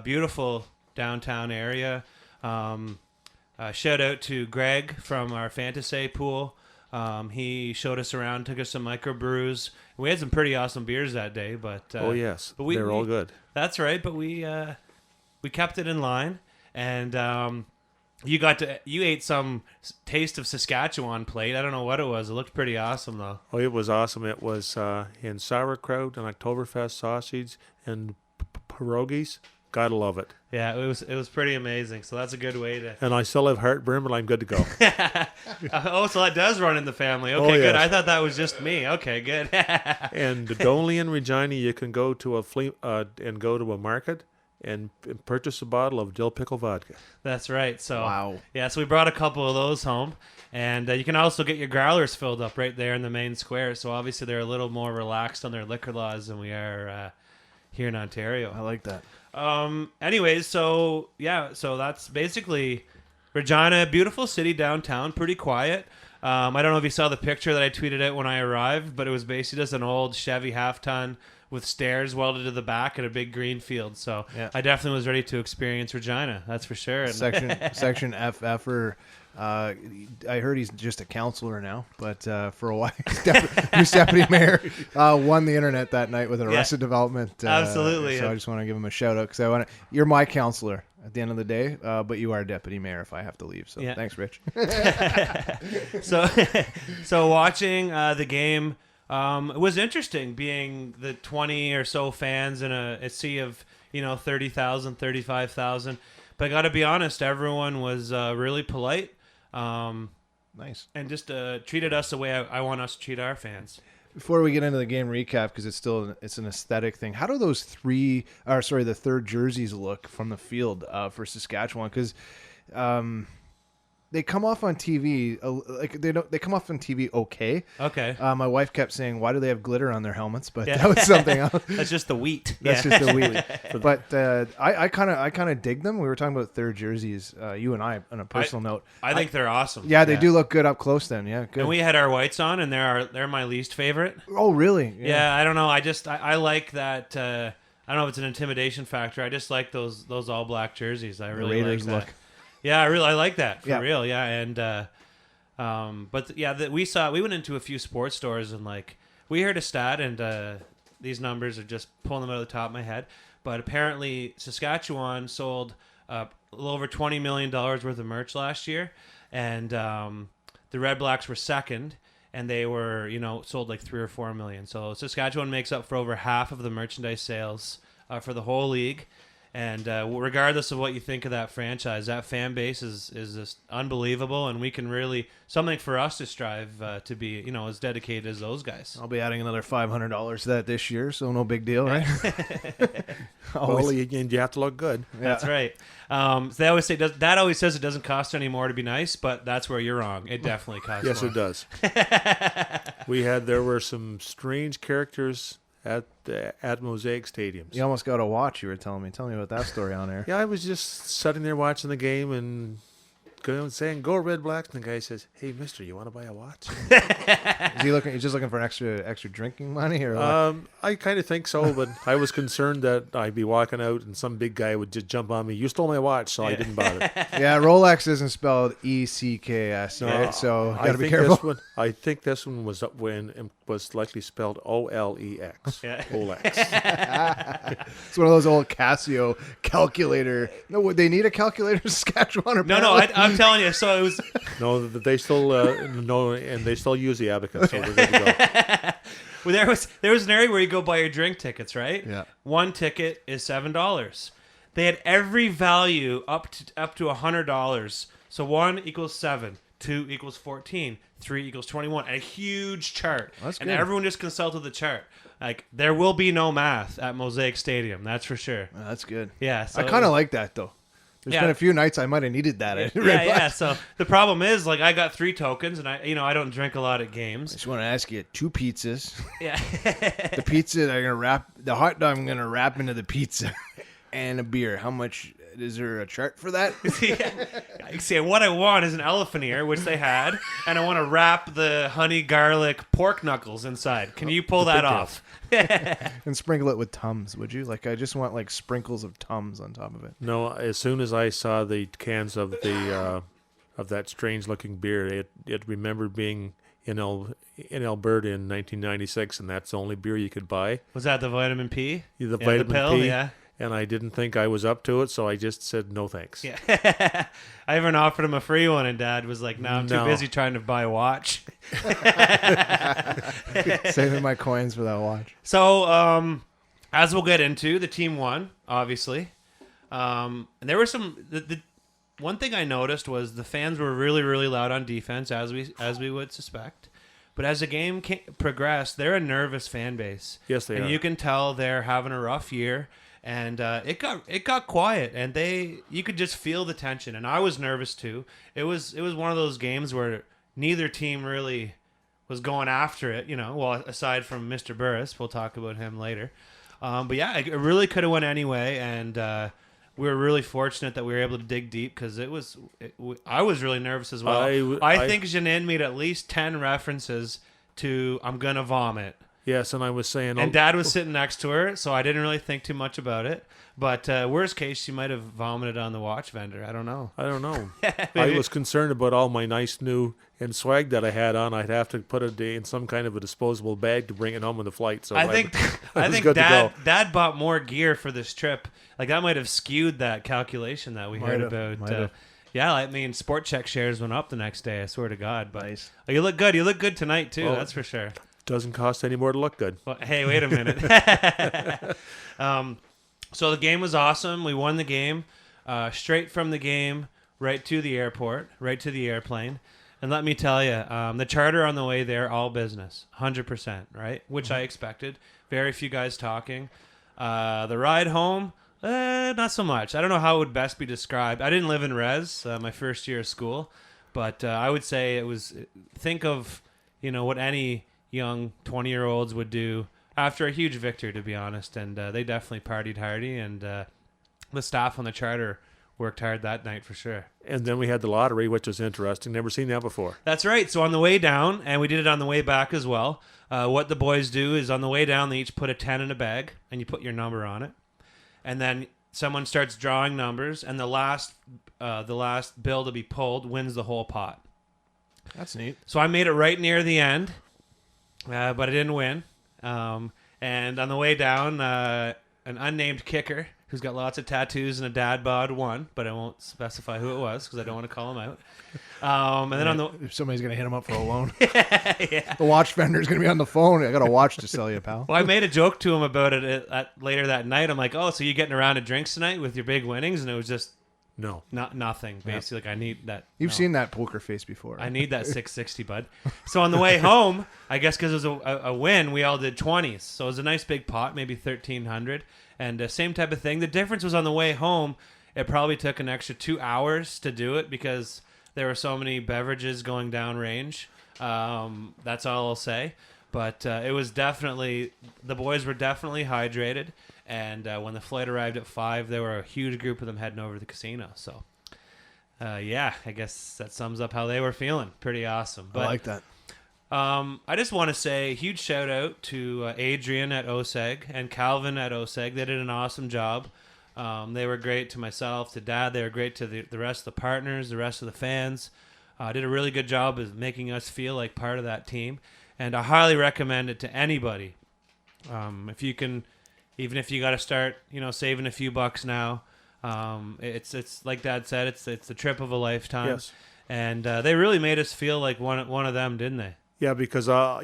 [SPEAKER 6] Beautiful downtown area. Shout out to Greg from our Fantasy pool. He showed us around, took us some microbrews. We had some pretty awesome beers that day, but
[SPEAKER 8] oh yes,
[SPEAKER 6] but
[SPEAKER 8] they're all good.
[SPEAKER 6] That's right, but we kept it in line, and you ate some taste of Saskatchewan plate. I don't know what it was. It looked pretty awesome though.
[SPEAKER 8] Oh, it was awesome. It was in sauerkraut and Oktoberfest sausage and pierogies. Gotta love it.
[SPEAKER 6] Yeah, it was pretty amazing. So that's a good way to.
[SPEAKER 8] And I still have heartburn, but I'm good to go.
[SPEAKER 6] Oh, so that does run in the family. Okay,
[SPEAKER 8] Oh,
[SPEAKER 6] good.
[SPEAKER 8] yes.
[SPEAKER 6] I thought that was just me. Okay, good.
[SPEAKER 8] And only in Regina, you can go to a market and purchase a bottle of dill pickle vodka.
[SPEAKER 6] That's right. So
[SPEAKER 7] Wow.
[SPEAKER 6] Yeah, so we brought a couple of those home, and you can also get your growlers filled up right there in the main square. So obviously they're a little more relaxed on their liquor laws than we are here in Ontario.
[SPEAKER 7] I like that.
[SPEAKER 6] Anyways, so that's basically Regina, beautiful city downtown, pretty quiet. I don't know if you saw the picture that I tweeted out when I arrived, but it was basically just an old Chevy half-ton with stairs welded to the back and a big green field. So
[SPEAKER 7] Yeah.
[SPEAKER 6] I definitely was ready to experience Regina, that's for sure. And
[SPEAKER 7] Section FF-er. I heard he's just a counselor now, but for a while, he's deputy mayor. Won the internet that night with Arrested Development.
[SPEAKER 6] Absolutely.
[SPEAKER 7] So I just want to give him a shout out because you're my counselor at the end of the day, but you are deputy mayor if I have to leave. So
[SPEAKER 6] Yeah.
[SPEAKER 7] thanks, Rich.
[SPEAKER 6] So watching the game, it was interesting being the 20 or so fans in a sea of 30,000, 35,000. But I got to be honest, everyone was really polite.
[SPEAKER 7] Nice.
[SPEAKER 6] And just treated us the way I want us to treat our fans.
[SPEAKER 7] Before we get into the game recap, because it's an aesthetic thing. How do those the third jerseys look from the field for Saskatchewan? Because they come off on TV they come off on TV okay.
[SPEAKER 6] Okay.
[SPEAKER 7] My wife kept saying, "Why do they have glitter on their helmets?" But that was something else.
[SPEAKER 6] That's just the wheat.
[SPEAKER 7] That's just the wheat. But I kind of dig them. We were talking about third jerseys. You and I, on a personal note.
[SPEAKER 6] I think they're awesome.
[SPEAKER 7] Yeah, they do look good up close. Then, yeah, good.
[SPEAKER 6] And we had our whites on, and they're my least favorite.
[SPEAKER 7] Oh, really?
[SPEAKER 6] Yeah, I don't know. I like that. I don't know if it's an intimidation factor. I just like those all black jerseys. I really like that. Look. Yeah, I like that for real. Yeah, and we went into a few sports stores and like we heard a stat, and these numbers are just pulling them out of the top of my head. But apparently, Saskatchewan sold a little over $20 million worth of merch last year, and the Red Blacks were second, and they were sold like 3 or 4 million. So Saskatchewan makes up for over half of the merchandise sales for the whole league. And regardless of what you think of that franchise, that fan base is just unbelievable, and we can really something for us to strive to be, as dedicated as those guys.
[SPEAKER 7] I'll be adding another $500 to that this year, so no big deal, right?
[SPEAKER 8] Well, you have to look good.
[SPEAKER 6] Yeah. That's right. So they always say that always says it doesn't cost any more to be nice, but that's where you're wrong. It definitely costs.
[SPEAKER 8] Yes,
[SPEAKER 6] more.
[SPEAKER 8] It does. There were some strange characters at Mosaic Stadiums.
[SPEAKER 7] You almost got a watch, you were telling me. Tell me about that story on air.
[SPEAKER 8] Yeah, I was just sitting there watching the game and saying, "Go Red Blacks," and the guy says, "Hey, mister, you want to buy a watch?"
[SPEAKER 7] Is he looking? He's just looking for extra drinking money, or what?
[SPEAKER 8] I kind of think so, but I was concerned that I'd be walking out and some big guy would just jump on me. You stole my watch, so I didn't bother.
[SPEAKER 7] Yeah, Rolex isn't spelled ECKS, right? So gotta be careful.
[SPEAKER 8] I think this one was up when it was likely spelled OLEX.
[SPEAKER 6] Yeah.
[SPEAKER 8] Olex.
[SPEAKER 7] It's one of those old Casio calculator. No, would they need a calculator in Saskatchewan? Or
[SPEAKER 6] No, I'm telling you. So it was.
[SPEAKER 8] No, they still and they still use the abacus, so we're good to go.
[SPEAKER 6] Well, there was an area where you go buy your drink tickets, right?
[SPEAKER 7] Yeah.
[SPEAKER 6] One ticket is $7. They had every value up to $100. So 1 equals 7, 2 equals 14, 3 equals 21. A huge chart.
[SPEAKER 7] That's
[SPEAKER 6] and
[SPEAKER 7] good.
[SPEAKER 6] everyone just consulted the chart. Like, there will be no math at Mosaic Stadium, that's for sure.
[SPEAKER 7] Oh, that's good.
[SPEAKER 6] Yeah. So
[SPEAKER 7] I kind of like that though. There's been a few nights I might have needed that.
[SPEAKER 6] Yeah. So the problem is, like, I got 3 tokens, and I don't drink a lot at
[SPEAKER 7] I
[SPEAKER 6] games.
[SPEAKER 7] just want to ask you, 2 pizzas.
[SPEAKER 6] Yeah.
[SPEAKER 7] The pizza I'm gonna wrap the hot dog. I'm gonna wrap into the pizza, and a beer. How much? Is there a chart for that?
[SPEAKER 6] See, what I want is an elephant ear, which they had, and I want to wrap the honey garlic pork knuckles inside. Can you pull that off?
[SPEAKER 7] And sprinkle it with Tums, would you? Like, I just want like sprinkles of Tums on top of it.
[SPEAKER 8] No, as soon as I saw the cans of of that strange-looking beer, it remembered being in Alberta in 1996, and that's the only beer you could buy.
[SPEAKER 6] Was that the vitamin P?
[SPEAKER 8] The vitamin
[SPEAKER 6] the pill,
[SPEAKER 8] P.
[SPEAKER 6] Yeah.
[SPEAKER 8] And I didn't think I was up to it, so I just said no thanks.
[SPEAKER 6] Yeah. I even offered him a free one, and Dad was like, "No, I'm too busy trying to buy a watch."
[SPEAKER 7] Saving my coins for that watch.
[SPEAKER 6] So, as we'll get into, the team won, obviously. And there were some. The one thing I noticed was the fans were really, really loud on defense, as we would suspect. But as the game progressed, they're a nervous fan base.
[SPEAKER 8] Yes, they are.
[SPEAKER 6] And you can tell they're having a rough year. And it got quiet, and you could just feel the tension, and I was nervous too. It was one of those games where neither team really was going after it, well, aside from Mr. Burris. We'll talk about him later. But yeah, it really could have went anyway, and we were really fortunate that we were able to dig deep, because I was really nervous as well. I think Janine made at least 10 references to "I'm gonna vomit."
[SPEAKER 8] Yes, and I was saying...
[SPEAKER 6] And Dad was sitting next to her, so I didn't really think too much about it. But worst case, she might have vomited on the watch vendor. I don't know.
[SPEAKER 8] I was concerned about all my nice new and swag that I had on. I'd have to put it in some kind of a disposable bag to bring it home on the flight. So
[SPEAKER 6] I think Dad bought more gear for this trip. Like, that might have skewed that calculation that we heard about. Yeah, I mean, Sport Check shares went up the next day, I swear to God. But
[SPEAKER 7] Nice.
[SPEAKER 6] Oh, you look good. You look good tonight, too. That's for sure.
[SPEAKER 8] Doesn't cost any more to look good.
[SPEAKER 6] Well, hey, wait a minute. So the game was awesome. We won the game. straight from the game right to the airport, right to the airplane. And let me tell you, the charter on the way there, all business, 100%, right? Which I expected. Very few guys talking. The ride home, not so much. I don't know how it would best be described. I didn't live in res my first year of school, but I would say it was, think of, what any young 20-year-olds would do after a huge victory, to be honest. And they definitely partied hardy, and the staff on the charter worked hard that night for sure.
[SPEAKER 8] And then we had the lottery, which was interesting. Never seen that before.
[SPEAKER 6] That's right. So on the way down, and we did it on the way back as well, what the boys do is on the way down, they each put a 10 in a bag, and you put your number on it. And then someone starts drawing numbers, and the last bill to be pulled wins the whole pot.
[SPEAKER 7] That's neat.
[SPEAKER 6] So I made it right near the end, but I didn't win. And on the way down, an unnamed kicker who's got lots of tattoos and a dad bod won, but I won't specify who it was because I don't want to call him out. And then
[SPEAKER 7] If somebody's gonna hit him up for a loan,
[SPEAKER 6] yeah.
[SPEAKER 7] the watch vendor's gonna be on the phone. I got a watch to sell you, pal.
[SPEAKER 6] Well, I made a joke to him about it later that night. I'm like, "Oh, so you getting around to drinks tonight with your big winnings?" And it was just
[SPEAKER 8] No.
[SPEAKER 6] nothing. Basically, like I need that.
[SPEAKER 7] You've seen that poker face before.
[SPEAKER 6] I need that 660, bud. So on the way home, I guess because it was a win, we all did 20s. So it was a nice big pot, maybe 1,300. And same type of thing. The difference was on the way home, it probably took an extra 2 hours to do it because there were so many beverages going down range. That's all I'll say. But it was definitely, the boys were definitely hydrated. And when the flight arrived at 5, there were a huge group of them heading over to the casino. So, yeah, I guess that sums up how they were feeling. Pretty awesome. But,
[SPEAKER 7] I like that.
[SPEAKER 6] I just want to say a huge shout out to Adrian at OSEG and Calvin at OSEG. They did an awesome job. They were great to myself, to Dad. They were great to the rest of the partners, the rest of the fans. Did a really good job of making us feel like part of that team. And I highly recommend it to anybody. If you can, even if you got to start, saving a few bucks now. It's like Dad said, it's the trip of a lifetime.
[SPEAKER 8] Yes.
[SPEAKER 6] And they really made us feel like one of them, didn't they?
[SPEAKER 8] Yeah, because I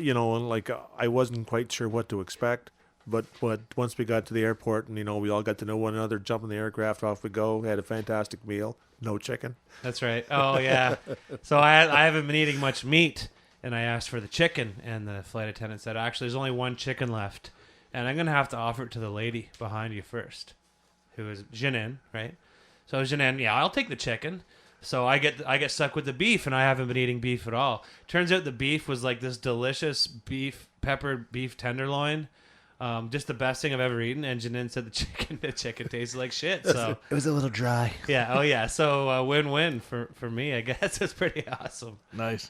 [SPEAKER 8] wasn't quite sure what to expect, but once we got to the airport and we all got to know one another, jump in the aircraft, off we go. Had a fantastic meal, no chicken.
[SPEAKER 6] That's right. Oh yeah. So I haven't been eating much meat, and I asked for the chicken, and the flight attendant said, actually, there's only one chicken left, and I'm gonna have to offer it to the lady behind you first, who is Janine, right? So Janine, yeah, I'll take the chicken. So I get stuck with the beef, and I haven't been eating beef at all. Turns out the beef was like this delicious peppered beef tenderloin, just the best thing I've ever eaten. And Janine said the chicken tasted like shit. So
[SPEAKER 7] It was a little dry.
[SPEAKER 6] yeah, oh yeah. So win-win for me, I guess. It's pretty awesome.
[SPEAKER 7] Nice.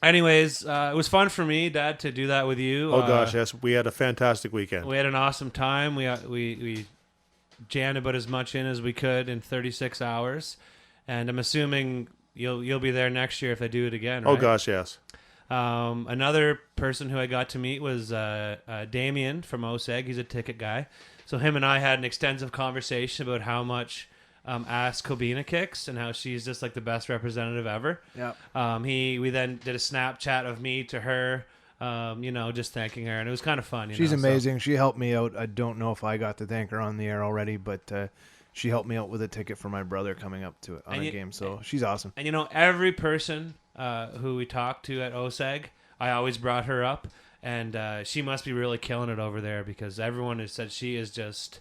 [SPEAKER 6] Anyways, it was fun for me, Dad, to do that with you.
[SPEAKER 8] Oh gosh, yes, we had a fantastic weekend.
[SPEAKER 6] We had an awesome time. We jammed about as much in as we could in 36 hours, and I'm assuming you'll be there next year if they do it again. Right?
[SPEAKER 8] Oh gosh, yes.
[SPEAKER 6] Another person who I got to meet was Damien from OSEG. He's a ticket guy. So him and I had an extensive conversation about how much ass Kobina kicks and how she's just like the best representative ever.
[SPEAKER 7] Yeah.
[SPEAKER 6] We then did a Snapchat of me to her. Just thanking her, and it was kind of fun.
[SPEAKER 7] She's amazing. She helped me out. I don't know if I got to thank her on the air already, but she helped me out with a ticket for my brother coming up to it on a game. So she's awesome.
[SPEAKER 6] And every person who we talked to at OSEG, I always brought her up, and she must be really killing it over there because everyone has said she is just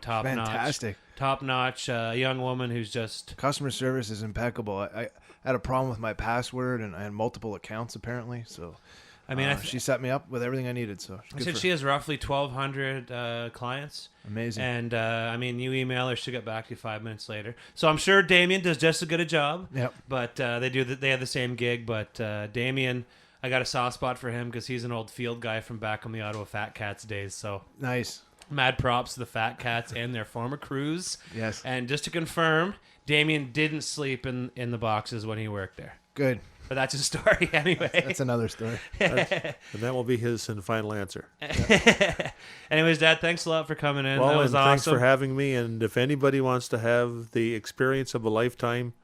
[SPEAKER 6] top
[SPEAKER 7] Fantastic.
[SPEAKER 6] top notch young woman who's just
[SPEAKER 7] Customer service is impeccable. I had a problem with my password, and I had multiple accounts apparently. So.
[SPEAKER 6] I mean,
[SPEAKER 7] she set me up with everything I needed. So
[SPEAKER 6] I said she has roughly 1,200 clients.
[SPEAKER 7] Amazing.
[SPEAKER 6] And you email her, she'll get back to you 5 minutes later. So I'm sure Damien does just as good a job.
[SPEAKER 7] Yep.
[SPEAKER 6] But they have the same gig. But Damien, I got a soft spot for him because he's an old field guy from back on the Ottawa Fat Cats days. So
[SPEAKER 7] nice.
[SPEAKER 6] Mad props to the Fat Cats and their former crews.
[SPEAKER 7] Yes.
[SPEAKER 6] And just to confirm, Damien didn't sleep in the boxes when he worked there.
[SPEAKER 7] Good.
[SPEAKER 6] But that's a story anyway.
[SPEAKER 7] That's another story.
[SPEAKER 8] And that will be his final answer.
[SPEAKER 6] Anyways, Dad, thanks a lot for coming in.
[SPEAKER 8] Well,
[SPEAKER 6] that was
[SPEAKER 8] and
[SPEAKER 6] awesome.
[SPEAKER 8] thanks for having me. And if anybody wants to have the experience of a lifetime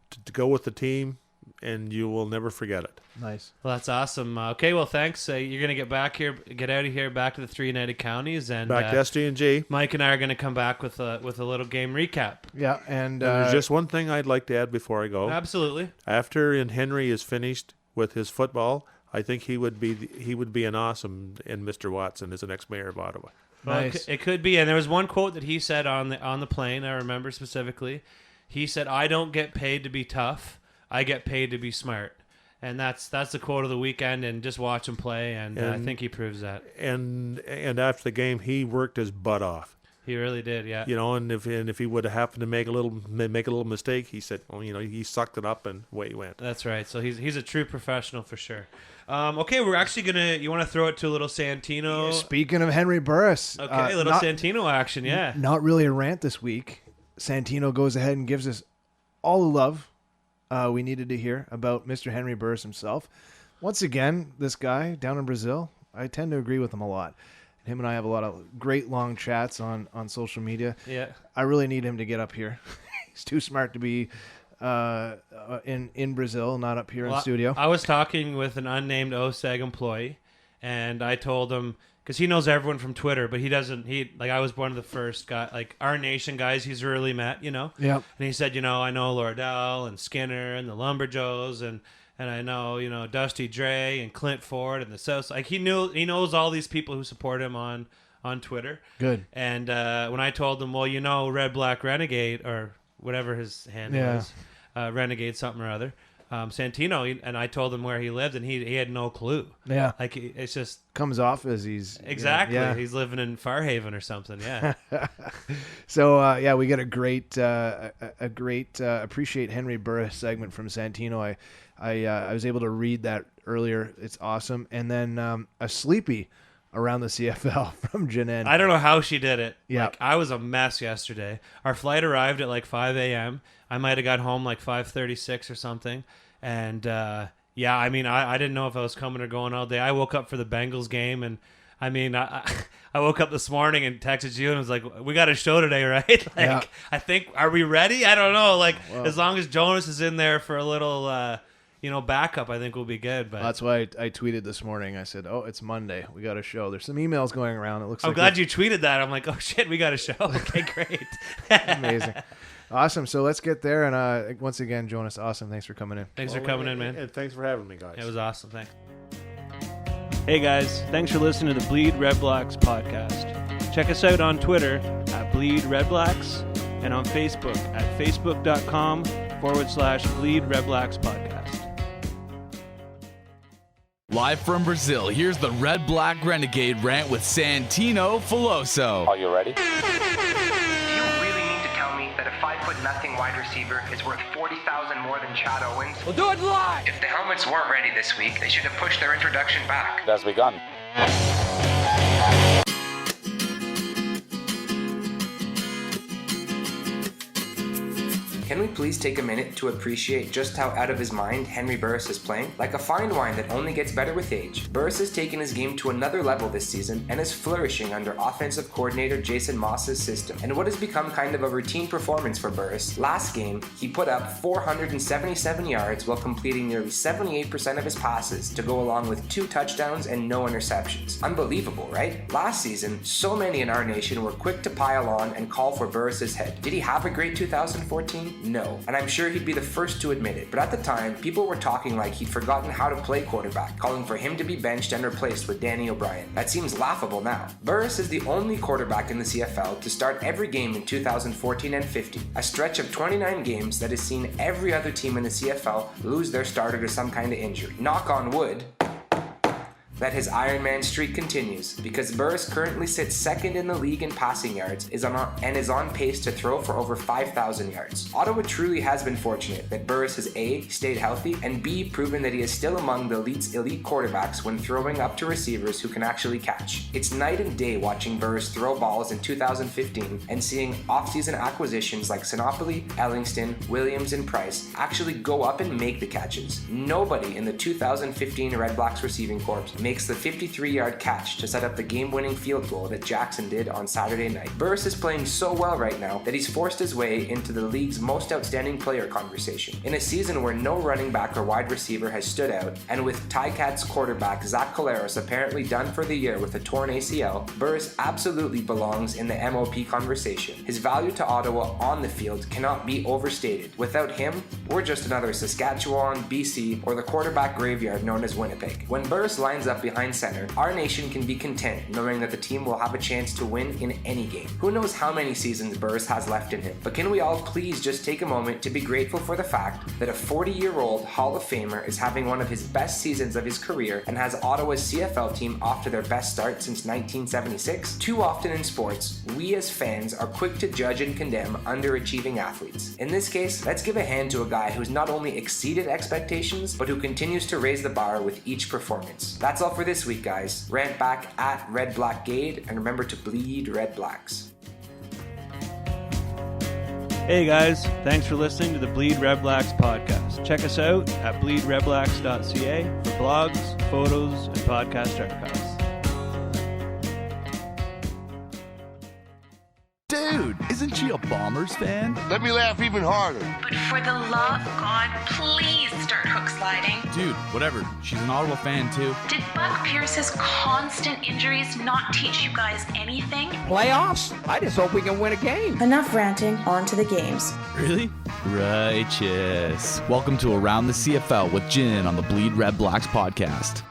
[SPEAKER 8] to go with the team and you will never forget it.
[SPEAKER 7] Nice.
[SPEAKER 6] Well, that's awesome. Okay, well, thanks. You're going to get out of here, back to the 3 United Counties. And
[SPEAKER 8] Back to SDNG.
[SPEAKER 6] Mike and I are going to come back with a little game recap.
[SPEAKER 7] Yeah, and
[SPEAKER 8] There's just one thing I'd like to add before I go.
[SPEAKER 6] Absolutely.
[SPEAKER 8] After Henry is finished with his football, I think he would be an awesome in Mr. Watson as the next mayor of Ottawa.
[SPEAKER 6] Well,
[SPEAKER 7] Nice.
[SPEAKER 6] it could be. And there was one quote that he said on the plane, I remember specifically. He said, "I don't get paid to be tough. I get paid to be smart." And that's the quote of the weekend, and just watch him play, and I think he proves that.
[SPEAKER 8] And after the game, he worked his butt off.
[SPEAKER 6] He really did, yeah.
[SPEAKER 8] You know, and if he would have happened to make a little mistake, he said, well, you know, he sucked it up and away he went.
[SPEAKER 6] That's right. So he's a true professional for sure. Okay, we're actually you want to throw it to a little Santino?
[SPEAKER 7] speaking of Henry Burris,
[SPEAKER 6] Okay, a little Santino action, yeah.
[SPEAKER 7] Not really a rant this week. Santino goes ahead and gives us all the love we needed to hear about Mr. Henry Burris himself. Once again, this guy down in Brazil, I tend to agree with him a lot. Him and I have a lot of great long chats on social media.
[SPEAKER 6] Yeah.
[SPEAKER 7] I really need him to get up here. He's too smart to be in Brazil, not up here in studio.
[SPEAKER 6] I was talking with an unnamed OSEG employee, and I told him, because he knows everyone from Twitter, but he doesn't. I was one of the first guy, like our nation guys he's really met, you know.
[SPEAKER 7] Yep.
[SPEAKER 6] And he said, I know Lordell and Skinner and the Lumberjoes and I know, Dusty Dre and Clint Ford and the South. Like he knows all these people who support him on Twitter.
[SPEAKER 7] Good.
[SPEAKER 6] And when I told him, well, Red Black Renegade or whatever his handle is, Renegade something or other. Santino, and I told him where he lived, and he had no clue.
[SPEAKER 7] Yeah,
[SPEAKER 6] like it's just
[SPEAKER 7] comes off as he's
[SPEAKER 6] exactly he's living in Fairhaven or something. Yeah.
[SPEAKER 7] So we get a great appreciate Henry Burris segment from Santino. I was able to read that earlier. It's awesome, and then a sleepy around the CFL from Janine.
[SPEAKER 6] I don't know how she did it.
[SPEAKER 7] Yeah,
[SPEAKER 6] like, I was a mess yesterday. Our flight arrived at like 5 a.m. I might have got home like 5:36 or something. And I didn't know if I was coming or going all day. I woke up for the Bengals game, and I woke up this morning and texted you and was like, "We got a show today, right?" I think, are we ready? I don't know. Like, as long as Jonas is in there for a little, backup, I think we'll be good. But
[SPEAKER 7] that's why I tweeted this morning. I said, "Oh, it's Monday. We got a show." There's some emails going around. It looks.
[SPEAKER 6] I'm glad you tweeted that. I'm like, "Oh shit, we got a show." Okay, great.
[SPEAKER 7] Amazing. Awesome. So let's get there. And once again, Jonas, awesome. Thanks for coming in.
[SPEAKER 6] Thanks for coming in, man.
[SPEAKER 8] And thanks for having me, guys.
[SPEAKER 6] It was awesome. Thanks. Hey, guys. Thanks for listening to the Bleed Red Blacks podcast. Check us out on Twitter at BleedRedBlacks and on Facebook at facebook.com/BleedRedBlacks podcast.
[SPEAKER 1] Live from Brazil, here's the Red Black Renegade rant with Santino Filoso.
[SPEAKER 9] Are you ready?
[SPEAKER 3] That a 5'0" wide receiver is worth $40,000 more than Chad Owens.
[SPEAKER 4] We'll do it live.
[SPEAKER 3] If the helmets weren't ready this week, they should have pushed their introduction back.
[SPEAKER 9] It has begun.
[SPEAKER 10] Can we please take a minute to appreciate just how out of his mind Henry Burris is playing? Like a fine wine that only gets better with age, Burris has taken his game to another level this season and is flourishing under offensive coordinator Jason Moss's system. And what has become kind of a routine performance for Burris, last game, he put up 477 yards while completing nearly 78% of his passes to go along with 2 touchdowns and no interceptions. Unbelievable, right? Last season, so many in our nation were quick to pile on and call for Burris's head. Did he have a great 2014? No, and I'm sure he'd be the first to admit it, but at the time, people were talking like he'd forgotten how to play quarterback, calling for him to be benched and replaced with Danny O'Brien. That seems laughable now. Burris is the only quarterback in the CFL to start every game in 2014 and 15, a stretch of 29 games that has seen every other team in the CFL lose their starter to some kind of injury. Knock on wood that his Iron Man streak continues, because Burris currently sits second in the league in passing yards is on pace to throw for over 5,000 yards. Ottawa truly has been fortunate that Burris has A, stayed healthy, and B, proven that he is still among the elite's elite quarterbacks when throwing up to receivers who can actually catch. It's night and day watching Burris throw balls in 2015 and seeing offseason acquisitions like Sinopoli, Ellingston, Williams, and Price actually go up and make the catches. Nobody in the 2015 Red Blacks receiving corps made makes the 53-yard catch to set up the game-winning field goal that Jackson did on Saturday night. Burris is playing so well right now that he's forced his way into the league's most outstanding player conversation. In a season where no running back or wide receiver has stood out, and with Ticats quarterback Zach Collaros apparently done for the year with a torn ACL, Burris absolutely belongs in the MOP conversation. His value to Ottawa on the field cannot be overstated. Without him, we're just another Saskatchewan, BC, or the quarterback graveyard known as Winnipeg. When Burris lines up behind center, our nation can be content knowing that the team will have a chance to win in any game. Who knows how many seasons Burris has left in him, but can we all please just take a moment to be grateful for the fact that a 40-year-old Hall of Famer is having one of his best seasons of his career and has Ottawa's CFL team off to their best start since 1976? Too often in sports, we as fans are quick to judge and condemn underachieving athletes. In this case, let's give a hand to a guy who's not only exceeded expectations, but who continues to raise the bar with each performance. That's all for this week, guys. Rant back at RedBlackGade, and remember to bleed Red Blacks.
[SPEAKER 9] Hey guys, thanks for listening to the Bleed Red Blacks podcast. Check us out at bleedredblacks.ca for blogs, photos, and podcast archives.
[SPEAKER 1] Dude, isn't she a Bombers fan?
[SPEAKER 11] Let me laugh even harder.
[SPEAKER 12] But for the love of God, please start hook sliding.
[SPEAKER 1] Dude, whatever. She's an Ottawa fan too.
[SPEAKER 12] Did Buck Pierce's constant injuries not teach you guys anything?
[SPEAKER 13] Playoffs? I just hope we can win a game.
[SPEAKER 14] Enough ranting, on to the games.
[SPEAKER 1] Really? Righteous. Welcome to Around the CFL with Jin on the Bleed Red Blacks podcast.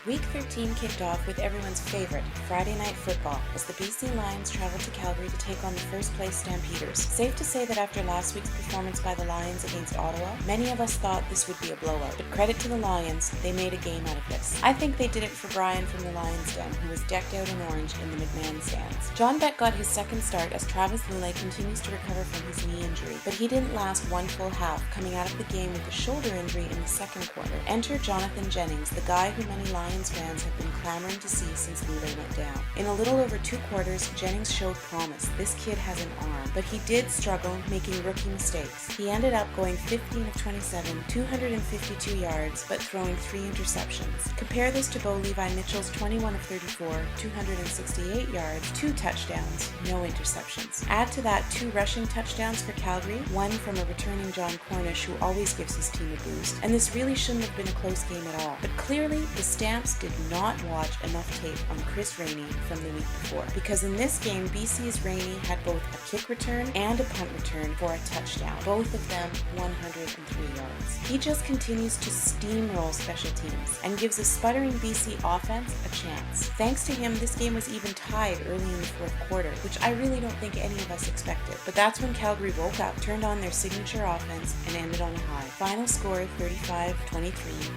[SPEAKER 14] Week 13 kicked off with everyone's favorite, Friday Night Football, as the BC Lions traveled to Calgary to take on the first-place Stampeders. Safe to say that after last week's performance by the Lions against Ottawa, many of us thought this would be a blowout. But credit to the Lions, they made a game out of this. I think they did it for Brian from the Lions Den, who was decked out in orange in the McMahon stands. John Beck got his second start as Travis Lule continues to recover from his knee injury, but he didn't last one full half, coming out of the game with a shoulder injury in the second quarter. Enter Jonathan Jennings, the guy who many Lions fans have been clamoring to see since Lule went down. In a little over 2 quarters, Jennings showed promise. This kid has an arm, but he did struggle, making rookie mistakes. He ended up going 15 of 27, 252 yards, but throwing 3 interceptions. Compare this to Bo Levi Mitchell's 21 of 34, 268 yards, 2 touchdowns, no interceptions. Add to that 2 rushing touchdowns for Calgary, one from a returning John Cornish, who always gives his team a boost, and this really shouldn't have been a close game at all. But clearly, the Stamps did not watch enough tape on Chris Rainey from the week before, because in this game, BC's Rainey had both a kick return and a punt return for a touchdown, both of them 103 yards. He just continues to steamroll special teams and gives a sputtering BC offense a chance. Thanks to him, this game was even tied early in the fourth quarter, which I really don't think any of us expected. But that's when Calgary woke up, turned on their signature offense, and ended on a high. Final score 35-23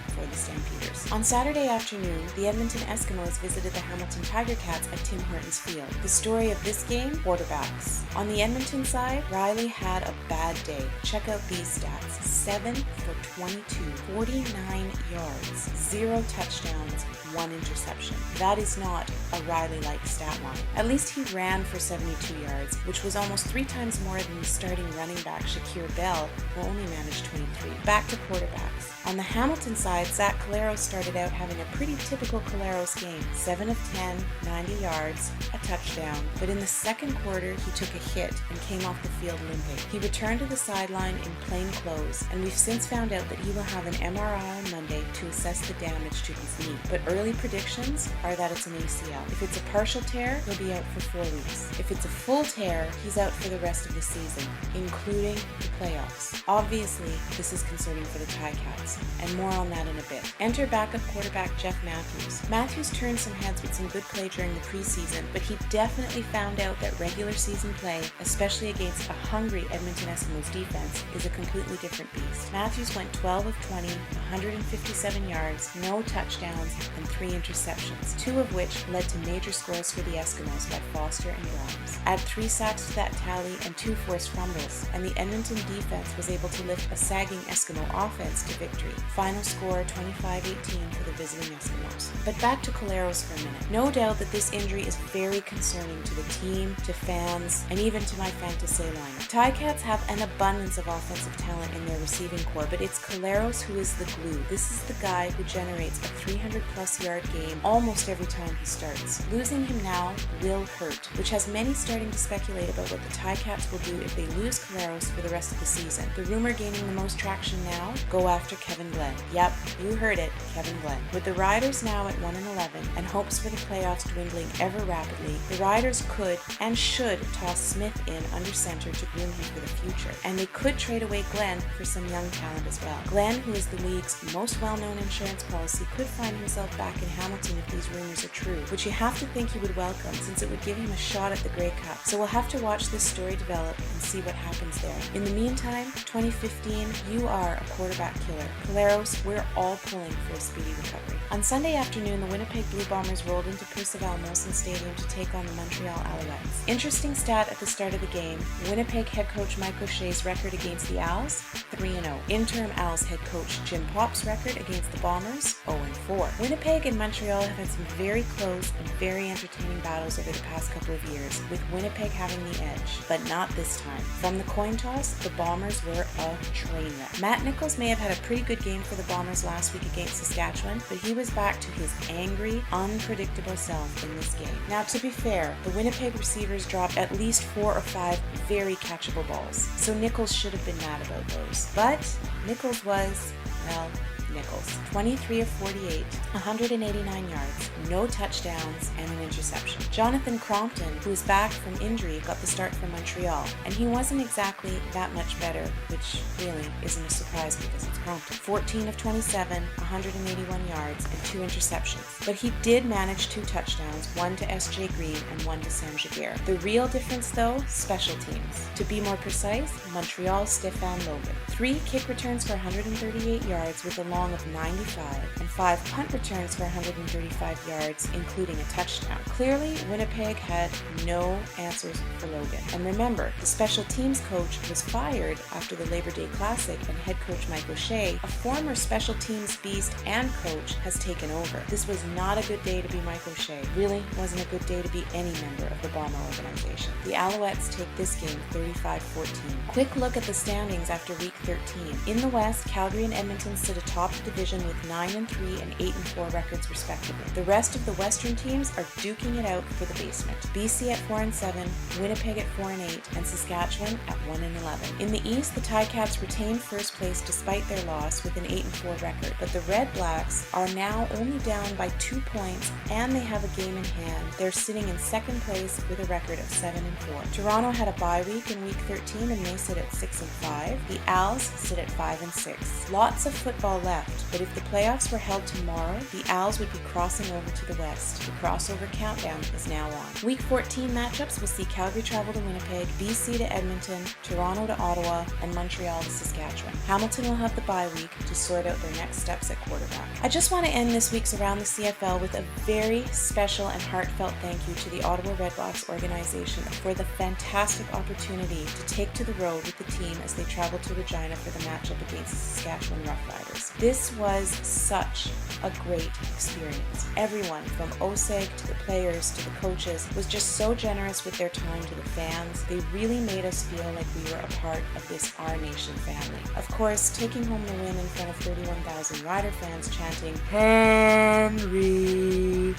[SPEAKER 14] for the Stampeders. On Saturday afternoon, the Edmonton Eskimos visited the Hamilton Tiger Cats at Tim Hortons Field. The story of this game, quarterbacks. On the Edmonton side, Riley had a bad day. Check out these stats. 7 for 22, 49 yards, 0 touchdowns, 1 interception. That is not a Riley-like stat line. At least he ran for 72 yards, which was almost 3 times more than the starting running back Shakir Bell, who only managed 23. Back to quarterbacks. On the Hamilton side, Zach Collaros started out having a pretty typical Collaros game. 7 of 10, 90 yards, a touchdown. But in the second quarter, he took a hit and came off the field limping. He returned to the sideline in plain clothes, and we've since found out that he will have an MRI on Monday to assess the damage to his knee. But early predictions are that it's an ACL. If it's a partial tear, he'll be out for 4 weeks. If it's a full tear, he's out for the rest of the season, including the playoffs. Obviously, this is concerning for the Ticats, and more on that in a bit. Enter backup quarterback Jeff Matthews. Matthews turned some heads with some good play during the preseason, but he definitely found out that regular season play, especially against a hungry Edmonton Eskimos defense, is a completely different beast. Matthews went 12 of 20, 157 yards, no touchdowns, and 3 interceptions, 2 of which led to major scores for the Eskimos by Foster and Grimes. Add 3 sacks to that tally and 2 forced fumbles, and the Edmonton defense was able to lift a sagging Eskimo offense to victory. Final score 25-18 for the visiting Eskimos. But back to Collaros for a minute. No doubt that this injury is very concerning to the team, to fans, and even to my fantasy lineup. Ticats have an abundance of offensive talent in their receiving core, but it's Collaros who is the glue. This is the guy who generates a 300-plus yard game almost every time he starts. Losing him now will hurt, which has many starting to speculate about what the Ticats will do if they lose Collaros for the rest of the season. The rumor gaining the most traction now, go after Kevin Glenn. Yep, you heard it, Kevin Glenn. With the Riders now at 1-11 and hopes for the playoffs dwindling ever rapidly, the Riders could and should toss Smith in under center to groom him for the future. And they could trade away Glenn for some young talent as well. Glenn, who is the league's most well-known insurance policy, could find himself back in Hamilton if these rumors are true, which you have to think he would welcome since it would give him a shot at the Grey Cup. So we'll have to watch this story develop and see what happens there. In the meantime, 2015, you are a quarterback killer. Collaros, we're all pulling for a speedy recovery. On Sunday afternoon, the Winnipeg Blue Bombers rolled into Percival Molson Stadium to take on the Montreal Alouettes. Interesting stat at the start of the game, Winnipeg head coach Mike O'Shea's record against the Owls, 3-0. Interim Owls head coach Jim Popp's record against the Bombers, 0-4. Winnipeg and Montreal have had some very close and very entertaining battles over the past couple of years, with Winnipeg having the edge, but not this time. From the coin toss, the Bombers were a train wreck. Matt Nichols may have had a pretty good game for the Bombers last week against Saskatchewan, but he was back to his angry, unpredictable self in this game. Now, to be fair, the Winnipeg receivers dropped at least 4 or 5 very catchable balls, so Nichols should have been mad about those. But Nichols was, well, Nichols. 23 of 48, 189 yards, no touchdowns, and an interception. Jonathan Crompton, who is back from injury, got the start for Montreal, and he wasn't exactly that much better, which really isn't a surprise because it's Crompton. 14 of 27, 181 yards, and 2 interceptions. But he did manage 2 touchdowns, one to S.J. Green and one to Sam Jaguar. The real difference, though, special teams. To be more precise, Montreal's Stéphane Logan. 3 kick returns for 138 yards with a long of 95, and 5 punt returns for 135 yards, including a touchdown. Clearly, Winnipeg had no answers for Logan. And remember, the special teams coach was fired after the Labor Day Classic, and head coach Mike O'Shea, a former special teams beast and coach, has taken over. This was not a good day to be Mike O'Shea. Really wasn't a good day to be any member of the Bomber organization. The Alouettes take this game 35-14. Quick look at the standings after week 13. In the West, Calgary and Edmonton sit atop the division with 9-3 and 8-4 records respectively. The rest of the Western teams are duking it out for the basement. BC at 4-7, Winnipeg at 4-8, and Saskatchewan at 1-11. In the East, the Ticats retained first place despite their loss with an 8-4 record, but the Red Blacks are now only down by 2 points and they have a game in hand. They're sitting in second place with a record of 7-4. Toronto had a bye week in week 13 and they sit at 6-5. The Owls sit at 5-6. Lots of football left, but if the playoffs were held tomorrow, the Owls would be crossing over to the West. The crossover countdown is now on. Week 14 matchups will see Calgary travel to Winnipeg, BC to Edmonton, Toronto to Ottawa, and Montreal to Saskatchewan. Hamilton will have the bye week to sort out their next steps at quarterback. I just want to end this week's Around the CFL with a very special and heartfelt thank you to the Ottawa Redblacks organization for the fantastic opportunity to take to the road with the team as they travel to Regina for the matchup against the Saskatchewan Roughriders. This was such a great experience. Everyone from OSEG to the players to the coaches was just so generous with their time to the fans. They really made us feel like we were a part of this Our Nation family. Of course, taking home the win in front of 31,000 Rider fans chanting, "Henry,"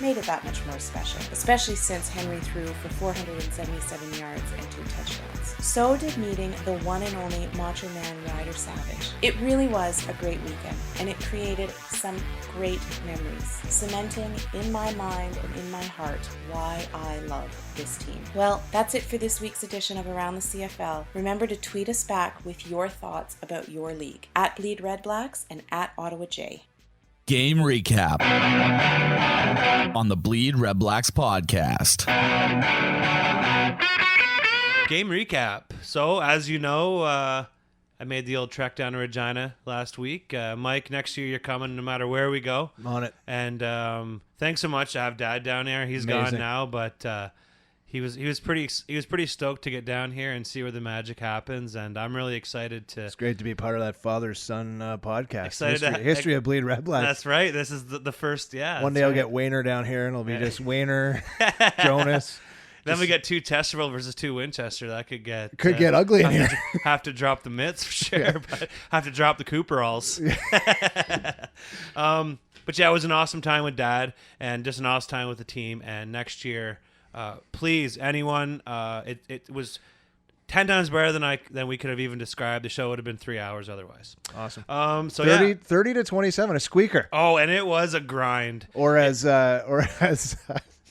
[SPEAKER 14] made it that much more special, especially since Henry threw for 477 yards and 2 touchdowns. So did meeting the one and only Macho Man Ryder Savage. It really was a great weekend, and it created some great memories, cementing in my mind and in my heart why I love this team. Well, that's it for this week's edition of Around the CFL. Remember to tweet us back with your thoughts about your league, at BleedRedBlacks and at Ottawa J.
[SPEAKER 1] Game recap on the Bleed Red Blacks podcast.
[SPEAKER 6] Game recap. So, as you know, I made the old trek down to Regina last week. Mike, next year you're coming no matter where we go.
[SPEAKER 7] I'm on it.
[SPEAKER 6] And thanks so much to have Dad down there. He's
[SPEAKER 7] Amazing.
[SPEAKER 6] gone now, but he was pretty stoked to get down here and see where the magic happens, and I'm really excited to.
[SPEAKER 7] It's great to be part of that father-son podcast.
[SPEAKER 6] Excited
[SPEAKER 7] history of Bleed Red Blacks.
[SPEAKER 6] That's right. This is the first. Yeah.
[SPEAKER 7] One day I'll get Wayner down here, and it'll be just Wayner, Jonas.
[SPEAKER 6] Then we get 2 Chesterfield versus 2 Winchester. That could get
[SPEAKER 7] ugly in here.
[SPEAKER 6] Have to drop the mitts for sure, but have to drop the Cooperalls. But yeah, it was an awesome time with Dad, and just an awesome time with the team. And next year, please, anyone, it was 10 times better than we could have even described. The show would have been 3 hours otherwise.
[SPEAKER 7] Awesome.
[SPEAKER 6] So
[SPEAKER 7] 30 to 27, a squeaker.
[SPEAKER 6] Oh, and it was a grind.
[SPEAKER 7] Or as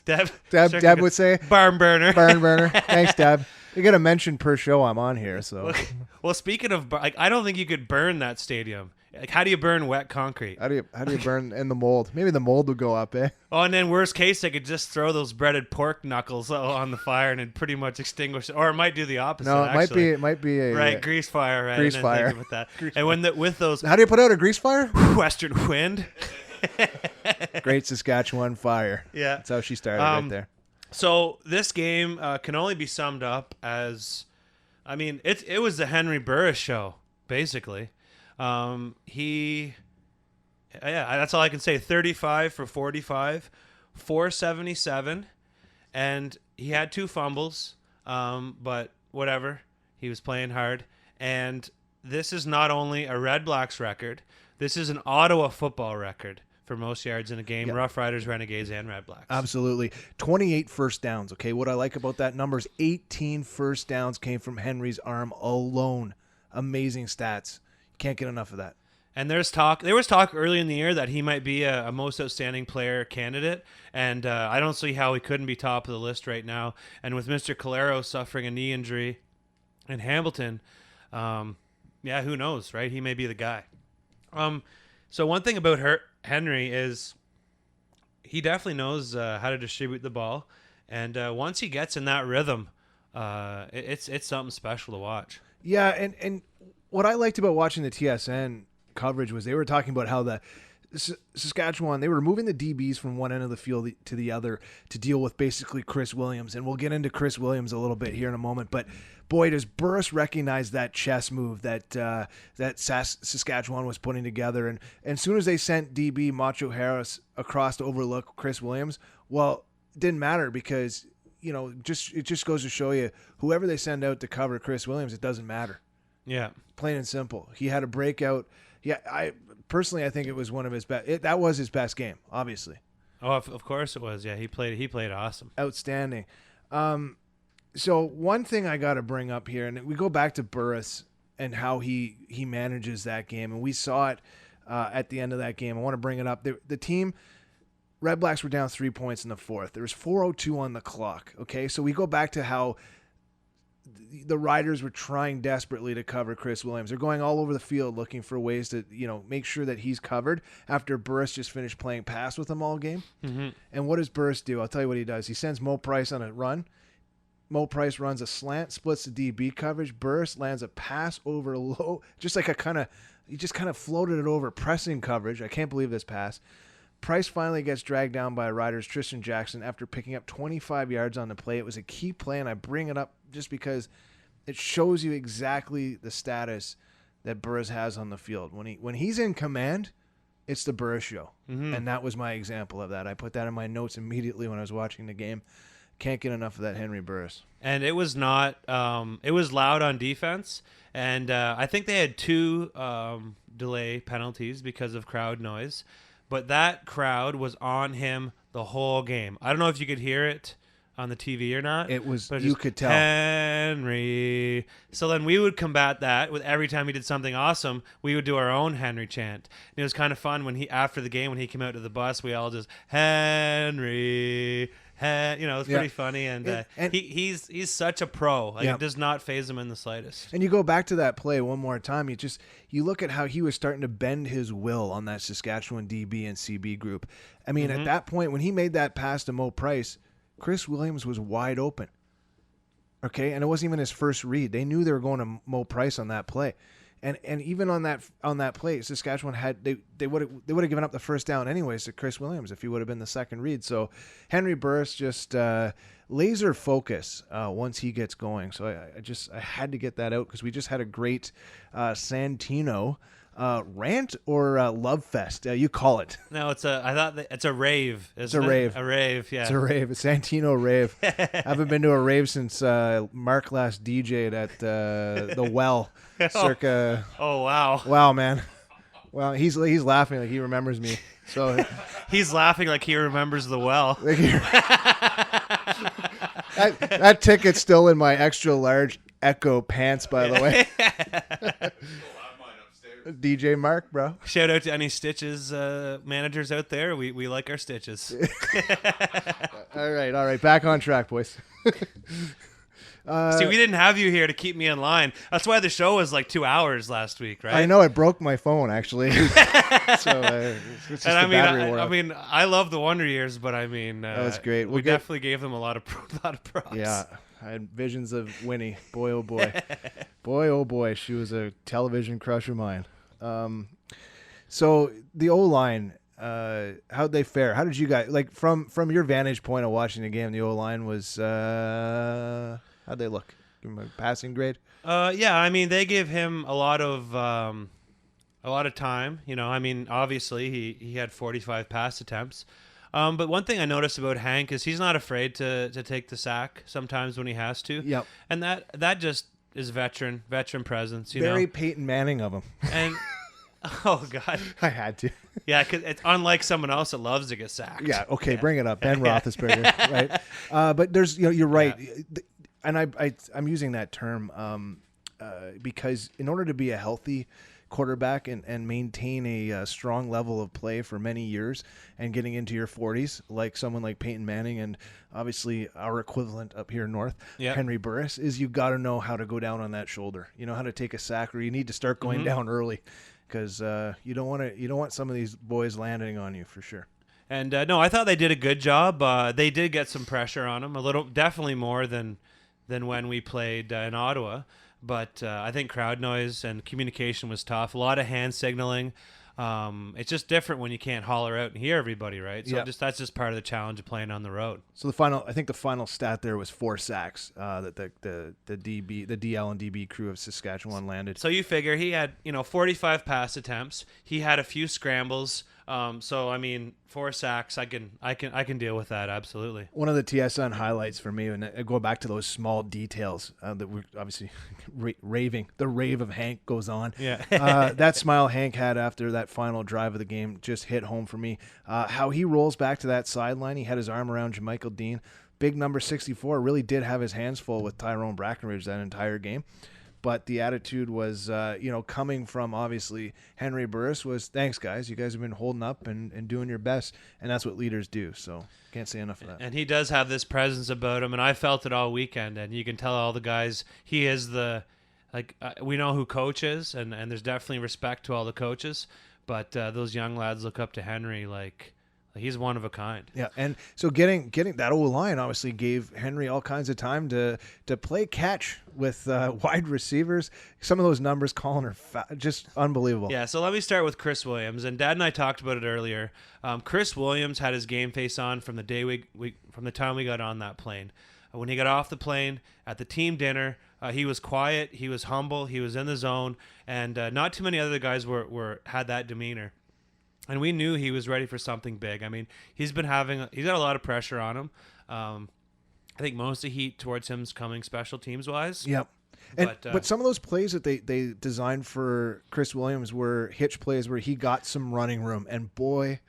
[SPEAKER 6] Deb
[SPEAKER 7] would say,
[SPEAKER 6] barn burner.
[SPEAKER 7] Barn burner. Thanks, Deb. You get a mention per show I'm on here. So,
[SPEAKER 6] well, speaking of, I don't think you could burn that stadium. Like, how do you burn wet concrete?
[SPEAKER 7] How do you burn in the mold? Maybe the mold would go up, eh?
[SPEAKER 6] Oh, and then worst case, they could just throw those breaded pork knuckles on the fire and it'd pretty much extinguish it. Or it might do the opposite.
[SPEAKER 7] No,
[SPEAKER 6] it
[SPEAKER 7] might be a
[SPEAKER 6] right grease fire. Right,
[SPEAKER 7] grease fire.
[SPEAKER 6] With that, and with those,
[SPEAKER 7] how do you put out a grease fire?
[SPEAKER 6] Western wind.
[SPEAKER 7] Great Saskatchewan fire.
[SPEAKER 6] Yeah,
[SPEAKER 7] that's how she started right there.
[SPEAKER 6] So this game can only be summed up as, I mean, it was the Henry Burris show basically. That's all I can say. 35 for 45, 477, and he had 2 fumbles. But whatever, he was playing hard. And this is not only a Red Blacks record, this is an Ottawa football record for most yards in a game. Yep. Rough Riders, Renegades, and Red Blacks.
[SPEAKER 7] Absolutely. 28 first downs. Okay, what I like about that number is 18 first downs came from Henry's arm alone. Amazing stats. Can't get enough of that.
[SPEAKER 6] And there was talk early in the year that he might be a most outstanding player candidate, and I don't see how he couldn't be top of the list right now. And with Mr. Calero suffering a knee injury and Hamilton, who knows, right? He may be the guy. So one thing about Henry is he definitely knows how to distribute the ball, and once he gets in that rhythm, it's something special to watch.
[SPEAKER 7] Yeah, and what I liked about watching the TSN coverage was they were talking about how the Saskatchewan, they were moving the DBs from one end of the field to the other to deal with basically Chris Williams. And we'll get into Chris Williams a little bit here in a moment. But boy, does Burris recognize that chess move that Saskatchewan was putting together. And as soon as they sent DB Macho Harris across to overlook Chris Williams, well, it didn't matter because, it just goes to show you whoever they send out to cover Chris Williams, it doesn't matter.
[SPEAKER 6] Yeah.
[SPEAKER 7] Plain and simple. He had a breakout. Yeah, I think it was one of his best. That was his best game, obviously.
[SPEAKER 6] Oh, of course it was. Yeah, he played awesome.
[SPEAKER 7] Outstanding. So one thing I got to bring up here, and we go back to Burris and how he manages that game, and we saw it at the end of that game. I want to bring it up. The team, Red Blacks, were down 3 points in the fourth. There was 4:02 on the clock. Okay, so we go back to how the Riders were trying desperately to cover Chris Williams. They're going all over the field looking for ways to, make sure that he's covered after Burris just finished playing pass with him all game.
[SPEAKER 6] Mm-hmm.
[SPEAKER 7] And what does Burris do? I'll tell you what he does. He sends Mo Price on a run. Mo Price runs a slant, splits the DB coverage. Burris lands a pass over low, just like he just kind of floated it over pressing coverage. I can't believe this pass. Price finally gets dragged down by Riders Tristan Jackson after picking up 25 yards on the play. It was a key play, and I bring it up just because it shows you exactly the status that Burris has on the field. When he's in command, it's the Burris show.
[SPEAKER 6] Mm-hmm.
[SPEAKER 7] And that was my example of that. I put that in my notes immediately when I was watching the game. Can't get enough of that Henry Burris.
[SPEAKER 6] And it was not it was loud on defense, and I think they had 2 delay penalties because of crowd noise. But that crowd was on him the whole game. I don't know if you could hear it on the TV or not.
[SPEAKER 7] It was,
[SPEAKER 6] but
[SPEAKER 7] you could tell.
[SPEAKER 6] Henry. So then we would combat that with every time he did something awesome, we would do our own Henry chant. And it was kind of fun when after the game, when he came out to the bus, we all just, Henry. It was pretty funny, and he's such a pro. It does not faze him in the slightest.
[SPEAKER 7] And you go back to that play one more time. You look at how he was starting to bend his will on that Saskatchewan DB and CB group. I mean, at that point, when he made that pass to Mo Price, Chris Williams was wide open. Okay, and it wasn't even his first read. They knew they were going to Mo Price on that play. And even on that play, Saskatchewan they would have given up the first down anyways to Chris Williams if he would have been the second read. So Henry Burris just laser focus once he gets going. So I had to get that out because we just had a great Santino rant or love fest. You call it.
[SPEAKER 6] No, it's a rave.
[SPEAKER 7] It's a rave.
[SPEAKER 6] A rave, yeah.
[SPEAKER 7] It's a rave. A Santino rave. I haven't been to a rave since Mark last DJ'd at the Well, circa.
[SPEAKER 6] Oh wow.
[SPEAKER 7] Wow, man. Well, he's laughing like he remembers me. So
[SPEAKER 6] he's laughing like he remembers the Well.
[SPEAKER 7] that ticket's still in my extra large Echo pants, by the way. DJ Mark, bro.
[SPEAKER 6] Shout out to any Stitches managers out there. We like our Stitches.
[SPEAKER 7] All right. Back on track, boys.
[SPEAKER 6] See, we didn't have you here to keep me in line. That's why the show was like 2 hours last week, right?
[SPEAKER 7] I know. I broke my phone, actually. So it's just
[SPEAKER 6] and
[SPEAKER 7] I
[SPEAKER 6] mean, I love the Wonder Years, but I mean,
[SPEAKER 7] that was great.
[SPEAKER 6] We definitely gave them a lot of props.
[SPEAKER 7] Yeah. I had visions of Winnie. Boy, oh boy. Boy, oh boy. She was a television crush of mine. So the O-line, how'd they fare? How did you guys, like, from your vantage point of watching the game, the O-line was, how'd they look? Give them a passing grade?
[SPEAKER 6] Yeah, I mean, they give him a lot of time. You know, I mean, obviously he had 45 pass attempts. But one thing I noticed about Hank is he's not afraid to take the sack sometimes when he has to.
[SPEAKER 7] Yep.
[SPEAKER 6] And that just is veteran presence.
[SPEAKER 7] Very Peyton Manning of him.
[SPEAKER 6] And oh god,
[SPEAKER 7] I had to.
[SPEAKER 6] Yeah, because it's unlike someone else that loves to get sacked.
[SPEAKER 7] Yeah. Okay, bring it up, Ben Roethlisberger, right? But there's, you're right, and I'm using that term because in order to be a healthy quarterback and maintain a strong level of play for many years and getting into your 40s, like someone like Peyton Manning and obviously our equivalent up here north, Henry Burris, is you got to know how to go down on that shoulder. You know how to take a sack, or you need to start going down early because you don't want some of these boys landing on you for sure.
[SPEAKER 6] And no, I thought they did a good job. They did get some pressure on him, definitely more than when we played in Ottawa. But I think crowd noise and communication was tough. A lot of hand signaling. It's just different when you can't holler out and hear everybody, right? So that's just part of the challenge of playing on the road.
[SPEAKER 7] So I think the final stat there was 4 sacks that the DL and DB crew of Saskatchewan landed.
[SPEAKER 6] So you figure he had 45 pass attempts. He had a few scrambles. So I mean, 4 sacks, I can deal with that, absolutely.
[SPEAKER 7] One of the TSN highlights for me, and I go back to those small details that we're obviously raving. The rave of Hank goes on.
[SPEAKER 6] Yeah.
[SPEAKER 7] That smile Hank had after that final drive of the game just hit home for me. How he rolls back to that sideline, he had his arm around Jermichael Dean. Big number 64 really did have his hands full with Tyrone Brackenridge that entire game. But the attitude was, coming from, obviously, Henry Burris was, thanks, guys. You guys have been holding up and doing your best. And that's what leaders do. So can't say enough of that.
[SPEAKER 6] And he does have this presence about him. And I felt it all weekend. And you can tell all the guys, he is we know who coach is. And there's definitely respect to all the coaches. But those young lads look up to Henry like he's one of a kind.
[SPEAKER 7] Yeah, and so getting that O-line obviously gave Henry all kinds of time to play catch with wide receivers. Some of those numbers, Colin, are just unbelievable.
[SPEAKER 6] Yeah, so let me start with Chris Williams. And Dad and I talked about it earlier. Chris Williams had his game face on from the day from the time we got on that plane. When he got off the plane at the team dinner, he was quiet, he was humble, he was in the zone, and not too many other guys had that demeanor. And we knew he was ready for something big. I mean, he's got a lot of pressure on him. I think most of the heat towards him is coming special teams wise.
[SPEAKER 7] Yep. But some of those plays that they designed for Chris Williams were hitch plays where he got some running room. And boy,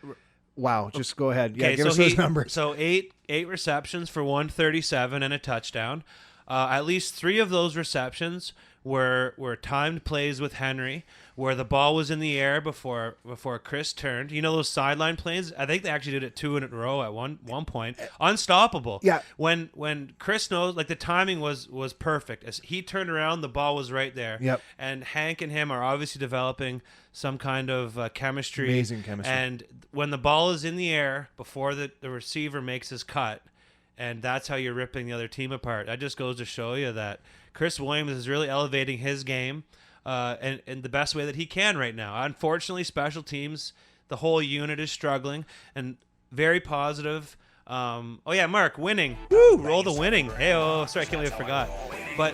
[SPEAKER 7] wow, just go ahead. Yeah, give us those numbers.
[SPEAKER 6] So eight receptions for 137 and a touchdown. At least 3 of those receptions were timed plays with Henry, where the ball was in the air before Chris turned. You know those sideline plays? I think they actually did it 2 in a row at one point. Unstoppable.
[SPEAKER 7] Yeah.
[SPEAKER 6] When Chris knows, like, the timing was perfect. As he turned around, the ball was right there.
[SPEAKER 7] Yep.
[SPEAKER 6] And Hank and him are obviously developing some kind of chemistry.
[SPEAKER 7] Amazing chemistry.
[SPEAKER 6] And when the ball is in the air before the receiver makes his cut, and that's how you're ripping the other team apart. That just goes to show you that Chris Williams is really elevating his game. in the best way that he can right now. Unfortunately, special teams, the whole unit is struggling, and very positive. Mark, winning. Woo! Roll the winning. Hey, sorry, I can't believe I forgot. But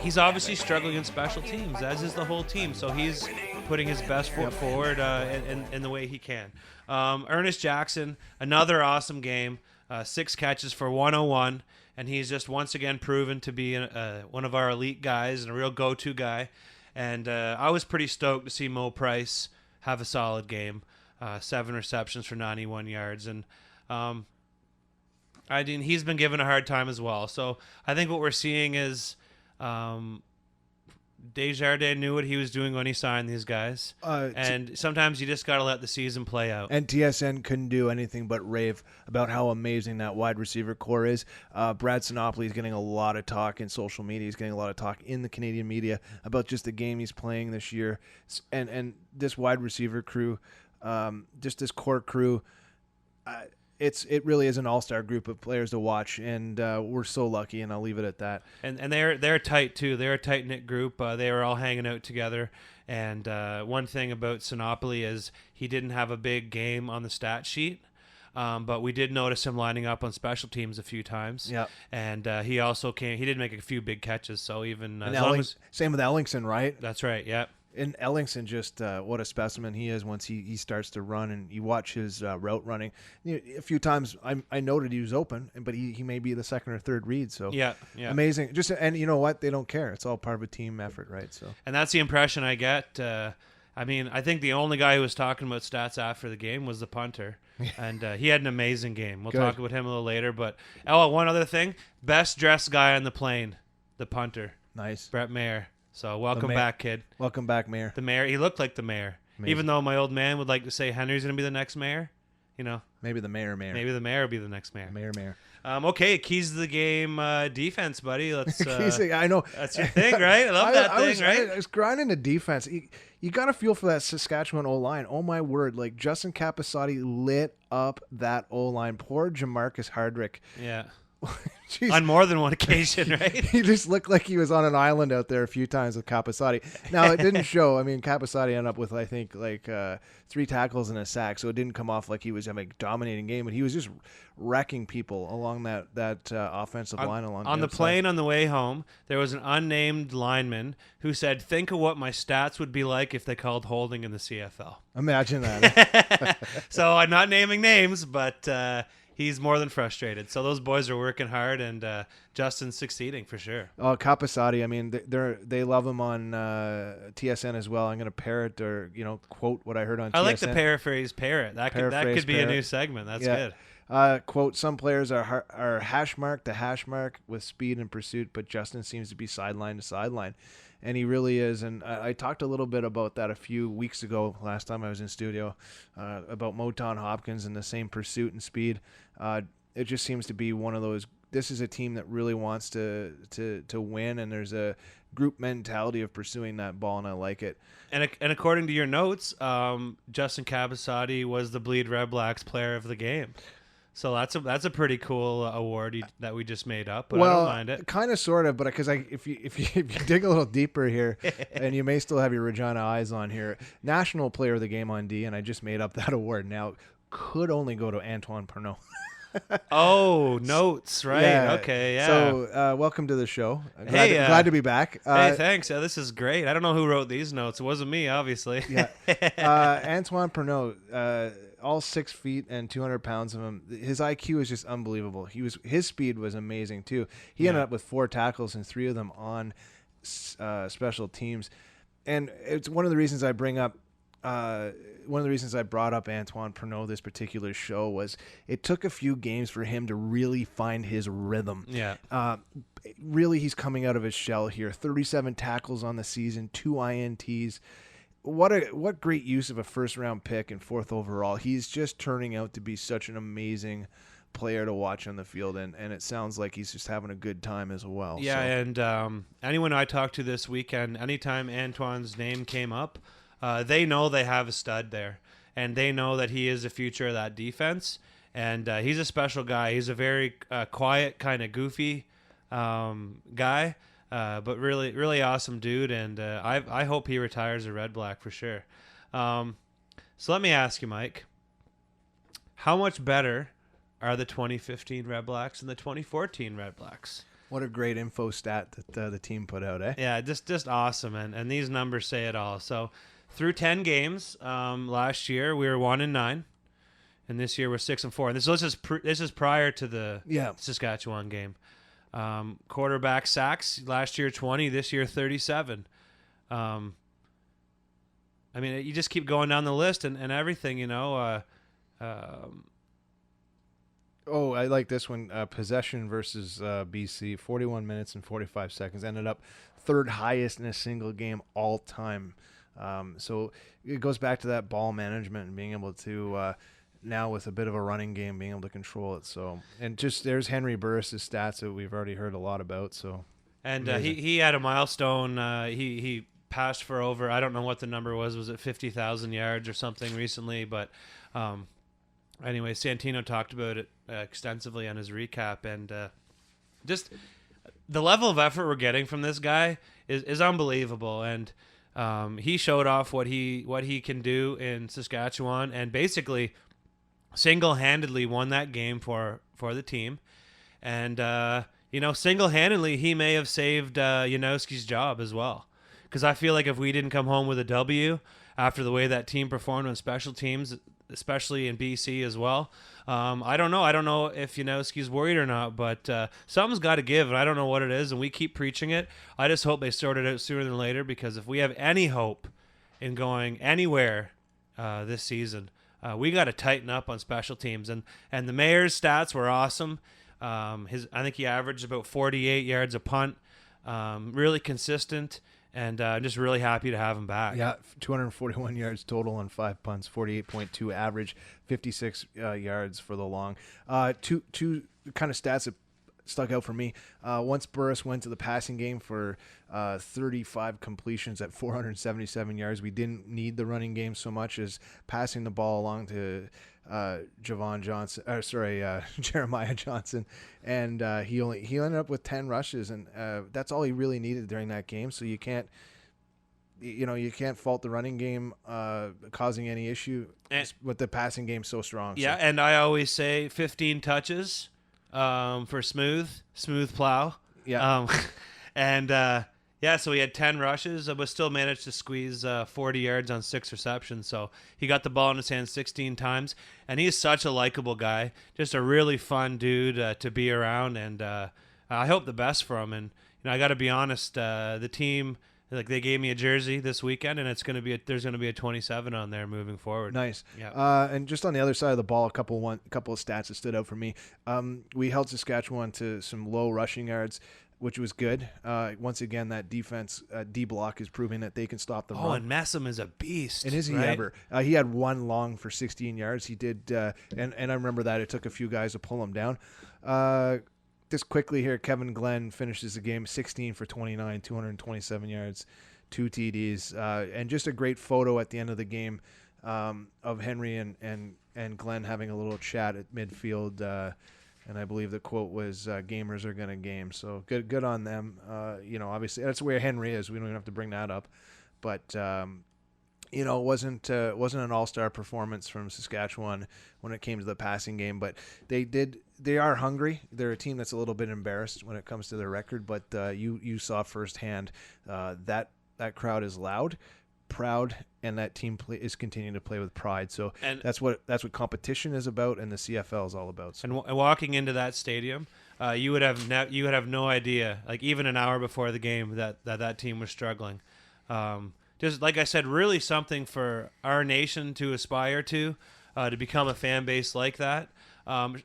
[SPEAKER 6] he's obviously struggling in special teams, as is the whole team. So he's putting his best foot forward in the way he can. Ernest Jackson, another awesome game. 6 catches for 101, and he's just once again proven to be one of our elite guys and a real go-to guy. And I was pretty stoked to see Mo Price have a solid game. 7 receptions for 91 yards. And he's been given a hard time as well. So I think what we're seeing is Desjardins knew what he was doing when he signed these guys. And sometimes you just got to let the season play out.
[SPEAKER 7] And TSN couldn't do anything but rave about how amazing that wide receiver core is. Brad Sinopoli is getting a lot of talk in social media. He's getting a lot of talk in the Canadian media about just the game he's playing this year. And this wide receiver crew, just this core crew, it really is an all-star group of players to watch, and we're so lucky, and I'll leave it at that.
[SPEAKER 6] And they're tight too. They're a tight-knit group. They were all hanging out together. And one thing about Sinopoli is he didn't have a big game on the stat sheet, but we did notice him lining up on special teams a few times.
[SPEAKER 7] Yeah.
[SPEAKER 6] And he also he did make a few big catches. So even
[SPEAKER 7] same with Ellingson, right?
[SPEAKER 6] That's right. Yeah.
[SPEAKER 7] And Ellingson, just what a specimen he is once he starts to run, and you watch his route running. A few times I noted he was open, but he may be the second or third read. So
[SPEAKER 6] yeah.
[SPEAKER 7] Amazing. And you know what? They don't care. It's all part of a team effort, right? So
[SPEAKER 6] and that's the impression I get. I think the only guy who was talking about stats after the game was the punter, and he had an amazing game. We'll talk about him a little later. But one other thing: best dressed guy on the plane, the punter.
[SPEAKER 7] Nice,
[SPEAKER 6] Brett Mayer. So welcome back, kid.
[SPEAKER 7] Welcome back, Mayor.
[SPEAKER 6] The mayor. He looked like the mayor.
[SPEAKER 7] Amazing.
[SPEAKER 6] Even though my old man would like to say Henry's going to be the next mayor,
[SPEAKER 7] Maybe the mayor.
[SPEAKER 6] Maybe the mayor will be the next mayor.
[SPEAKER 7] Mayor.
[SPEAKER 6] Okay, keys to the game, defense, buddy. Let's.
[SPEAKER 7] I know
[SPEAKER 6] that's your thing, right? I love that thing, right?
[SPEAKER 7] I was grinding the defense. You got to feel for that Saskatchewan O-line. Oh my word! Like Justin Capasati lit up that O-line. Poor Jamarcus Hardrick.
[SPEAKER 6] Yeah. On more than one occasion, right?
[SPEAKER 7] He just looked like he was on an island out there a few times with Capasati. Now, it didn't show. I mean, Capasati ended up with, I think, 3 tackles and a sack, so it didn't come off like he was having a dominating game, but he was just wrecking people along that offensive line.
[SPEAKER 6] On the plane on the way home, there was an unnamed lineman who said, think of what my stats would be like if they called holding in the CFL.
[SPEAKER 7] Imagine that.
[SPEAKER 6] So I'm not naming names, but... he's more than frustrated. So those boys are working hard, and Justin's succeeding for sure.
[SPEAKER 7] Oh, Capasati, I mean, they love him on TSN as well. I'm going to parrot or quote what I heard on TSN.
[SPEAKER 6] I like the paraphrase parrot. That could be a new segment. That's good.
[SPEAKER 7] Quote, some players are hash mark to hash mark with speed and pursuit, but Justin seems to be sideline to sideline. And he really is. And I talked a little bit about that a few weeks ago, last time I was in studio, about Moton Hopkins and the same pursuit and speed. It just seems to be one of those. This is a team that really wants to win, and there's a group mentality of pursuing that ball, and I like it.
[SPEAKER 6] And according to your notes, Justin Capasati was the BleedRedBlacks player of the game. So that's a pretty cool award that we just made up, but I don't mind it.
[SPEAKER 7] Kind of, sort of, but because if you dig a little deeper here, and you may still have your Regina eyes on here, National Player of the Game on D, and I just made up that award. Now, could only go to Antoine Pernot.
[SPEAKER 6] Oh, notes, right?
[SPEAKER 7] Yeah.
[SPEAKER 6] Okay, yeah.
[SPEAKER 7] So, welcome to the show. Glad to be back.
[SPEAKER 6] Hey, thanks. This is great. I don't know who wrote these notes. It wasn't me, obviously.
[SPEAKER 7] Yeah. Antoine Pernot, all 6 feet and 200 pounds of him. His IQ is just unbelievable. His speed was amazing too. He ended up with 4 tackles and 3 of them on special teams. And it's one of the reasons I bring up. One of the reasons I brought up Antoine Pernot this particular show was it took a few games for him to really find his rhythm.
[SPEAKER 6] Yeah.
[SPEAKER 7] Really, he's coming out of his shell here. 37 tackles on the season, 2 INTs. What great use of a first-round pick and 4th overall. He's just turning out to be such an amazing player to watch on the field, and it sounds like he's just having a good time as well.
[SPEAKER 6] Yeah, and anyone I talked to this weekend, anytime Antoine's name came up, they know they have a stud there, and they know that he is the future of that defense, and he's a special guy. He's a very quiet, kind of goofy guy, But really, really awesome dude, and I hope he retires a Red Black for sure. So let me ask you, Mike, how much better are the 2015 Red Blacks and the 2014 Red Blacks?
[SPEAKER 7] What a great info stat that the team put out, eh?
[SPEAKER 6] Yeah, just awesome, and these numbers say it all. So through 10 games last year, we were 1-9, and this year we're 6-4. And this is prior to the Saskatchewan game. Quarterback sacks last year 20, this year 37. I mean, you just keep going down the list and everything, you know.
[SPEAKER 7] Oh, I like this one. Possession versus BC, 41 minutes and 45 seconds. Ended up third highest in a single game all time. So it goes back to that ball management and being able to, now with a bit of a running game, being able to control it. So, and just there's Henry Burris' stats that we've already heard a lot about. So,
[SPEAKER 6] and he had a milestone. He passed for over, I don't know what the number was it 50,000 yards or something recently, but anyway, Santino talked about it extensively on his recap, and just the level of effort we're getting from this guy is unbelievable. And he showed off what he can do in Saskatchewan, and basically single-handedly won that game for the team. And single-handedly he may have saved Janowski's job as well, because I feel like if we didn't come home with a W after the way that team performed on special teams, especially in BC as well. I don't know if Janowski's worried or not, but something's got to give, and I don't know what it is, and we keep preaching it. I just hope they sort it out sooner than later, because if we have any hope in going anywhere this season, we got to tighten up on special teams. And the mayor's stats were awesome. I think he averaged about 48 yards a punt, really consistent. And I'm just really happy to have him back.
[SPEAKER 7] Yeah, 241 yards total on 5 punts, 48.2 average, 56 yards for the long. Two kind of stats that stuck out for me. Once Burris went to the passing game for 35 completions at 477 yards, we didn't need the running game so much as passing the ball along to Jeremiah Johnson, and he ended up with 10 rushes, and that's all he really needed during that game. So you can't fault the running game causing any issue with the passing game so strong.
[SPEAKER 6] Yeah, and I always say 15 touches for smooth plow.
[SPEAKER 7] Yeah,
[SPEAKER 6] so he had 10 rushes, but still managed to squeeze 40 yards on 6 receptions. So he got the ball in his hands 16 times, and he's such a likable guy, just a really fun dude to be around, and I hope the best for him. And I got to be honest, the team, like, they gave me a jersey this weekend, and there's going to be a 27 on there moving forward.
[SPEAKER 7] Nice.
[SPEAKER 6] Yeah.
[SPEAKER 7] And just on the other side of the ball, a couple of stats that stood out for me. We held Saskatchewan to some low rushing yards, which was good. Once again, that defense, D block, is proving that they can stop the run.
[SPEAKER 6] Oh, and Messam is a beast.
[SPEAKER 7] And is he ever? He had one long for 16 yards. He did, and I remember that. It took a few guys to pull him down. Just quickly here, Kevin Glenn finishes the game 16 for 29, 227 yards, 2 TDs, and just a great photo at the end of the game of Henry and Glenn having a little chat at midfield. And I believe the quote was, "Gamers are gonna game." So good on them. Obviously that's where Henry is. We don't even have to bring that up, but it wasn't an all-star performance from Saskatchewan when it came to the passing game. But they are hungry. They're a team that's a little bit embarrassed when it comes to their record. But you saw firsthand that crowd is loud, proud, and that team is continuing to play with pride. So that's what competition is about, and the CFL is all about. So.
[SPEAKER 6] And walking into that stadium, you would have no idea, like even an hour before the game, that team was struggling. Just like I said, really something for our nation to aspire to become a fan base like that.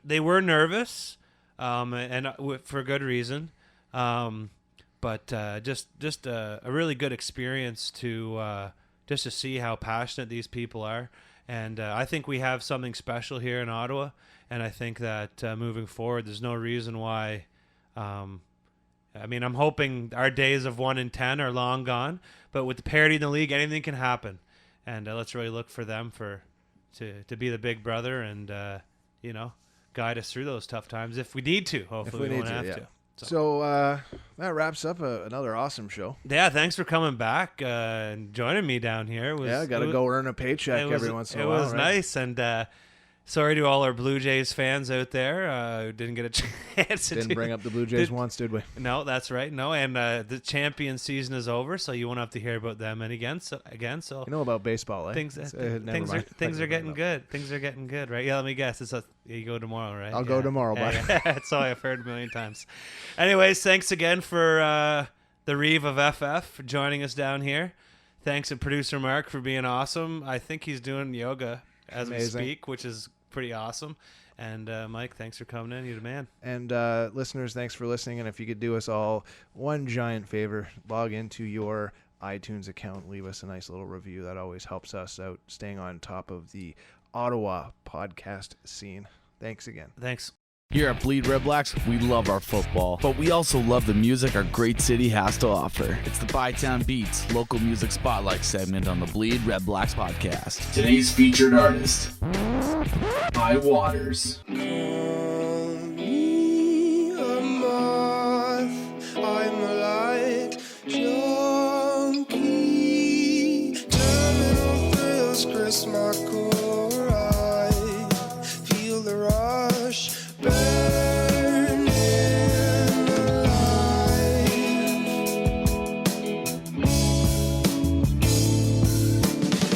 [SPEAKER 6] They were nervous, and for good reason. But just a really good experience to just to see how passionate these people are. And I think we have something special here in Ottawa, and I think that moving forward, there's no reason why. I'm hoping our days of 1-10 are long gone, but with the parity in the league, anything can happen. And let's really look for them to be the big brother and guide us through those tough times if we need to. Hopefully we won't have to.
[SPEAKER 7] So that wraps up another awesome show.
[SPEAKER 6] Yeah, thanks for coming back and joining me down here.
[SPEAKER 7] Got to go earn a paycheck every once in a while.
[SPEAKER 6] It was nice, and sorry to all our Blue Jays fans out there who didn't get a chance.
[SPEAKER 7] Didn't bring up the Blue Jays once, did we?
[SPEAKER 6] No, that's right. No, and the champion season is over, so you won't have to hear about them again. So
[SPEAKER 7] you know about baseball, eh?
[SPEAKER 6] Things are getting good. Things are getting good, right? Yeah, let me guess. You go tomorrow, right?
[SPEAKER 7] I'll go tomorrow, bud.
[SPEAKER 6] That's all I've heard a million times. Anyways, thanks again for the Reeve of FF for joining us down here. Thanks to producer Mark for being awesome. I think he's doing yoga as
[SPEAKER 7] Amazing.
[SPEAKER 6] we speak, which is pretty awesome. And Mike, thanks for coming in. You're the man.
[SPEAKER 7] And listeners, thanks for listening. And if you could do us all one giant favor, log into your iTunes account, leave us a nice little review. That always helps us out staying on top of the Ottawa podcast scene. Thanks again.
[SPEAKER 6] Thanks.
[SPEAKER 1] Here at Bleed Red Blacks, we love our football, but we also love the music our great city has to offer. It's the Bytown Beats local music spotlight segment on the Bleed Red Blacks podcast. Today's featured artist, High Waters.
[SPEAKER 11] My core, I feel the rush burning alive.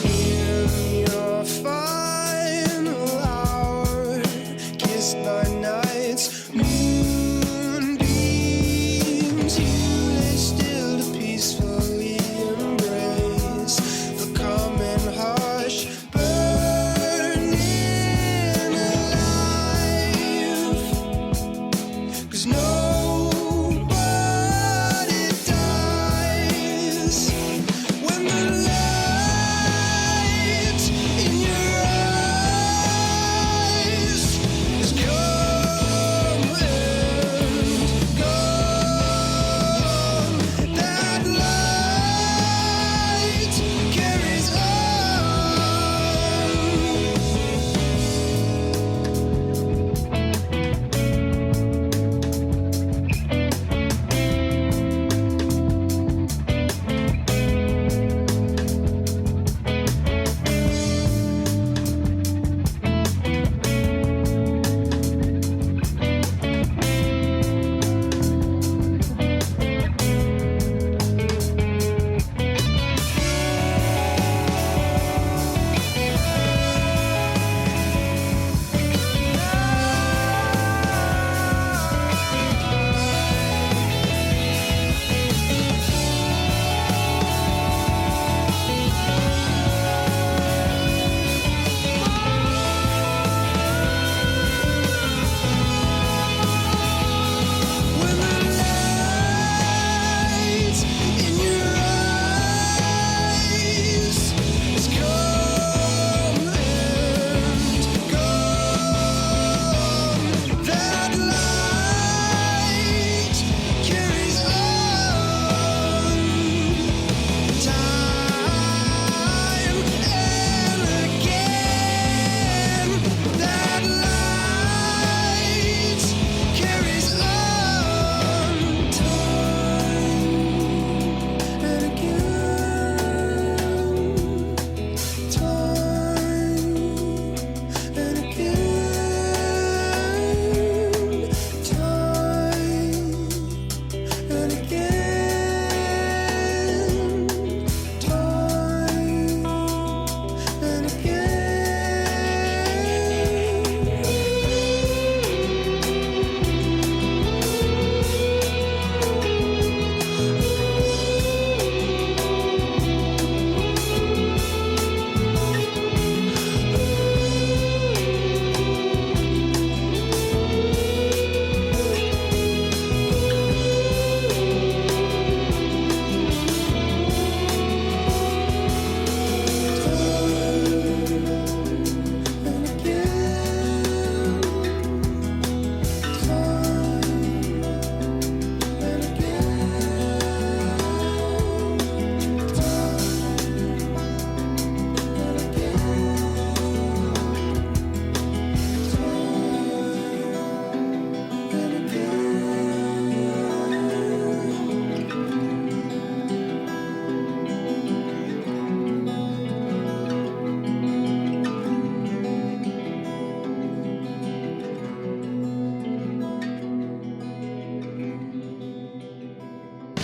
[SPEAKER 11] In your final hour,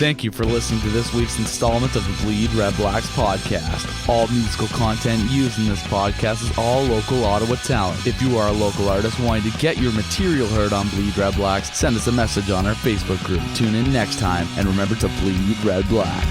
[SPEAKER 1] Thank you for listening to this week's installment of the Bleed Red Blacks podcast. All musical content used in this podcast is all local Ottawa talent. If you are a local artist wanting to get your material heard on Bleed Red Blacks, send us a message on our Facebook group. Tune in next time, and remember to bleed red black.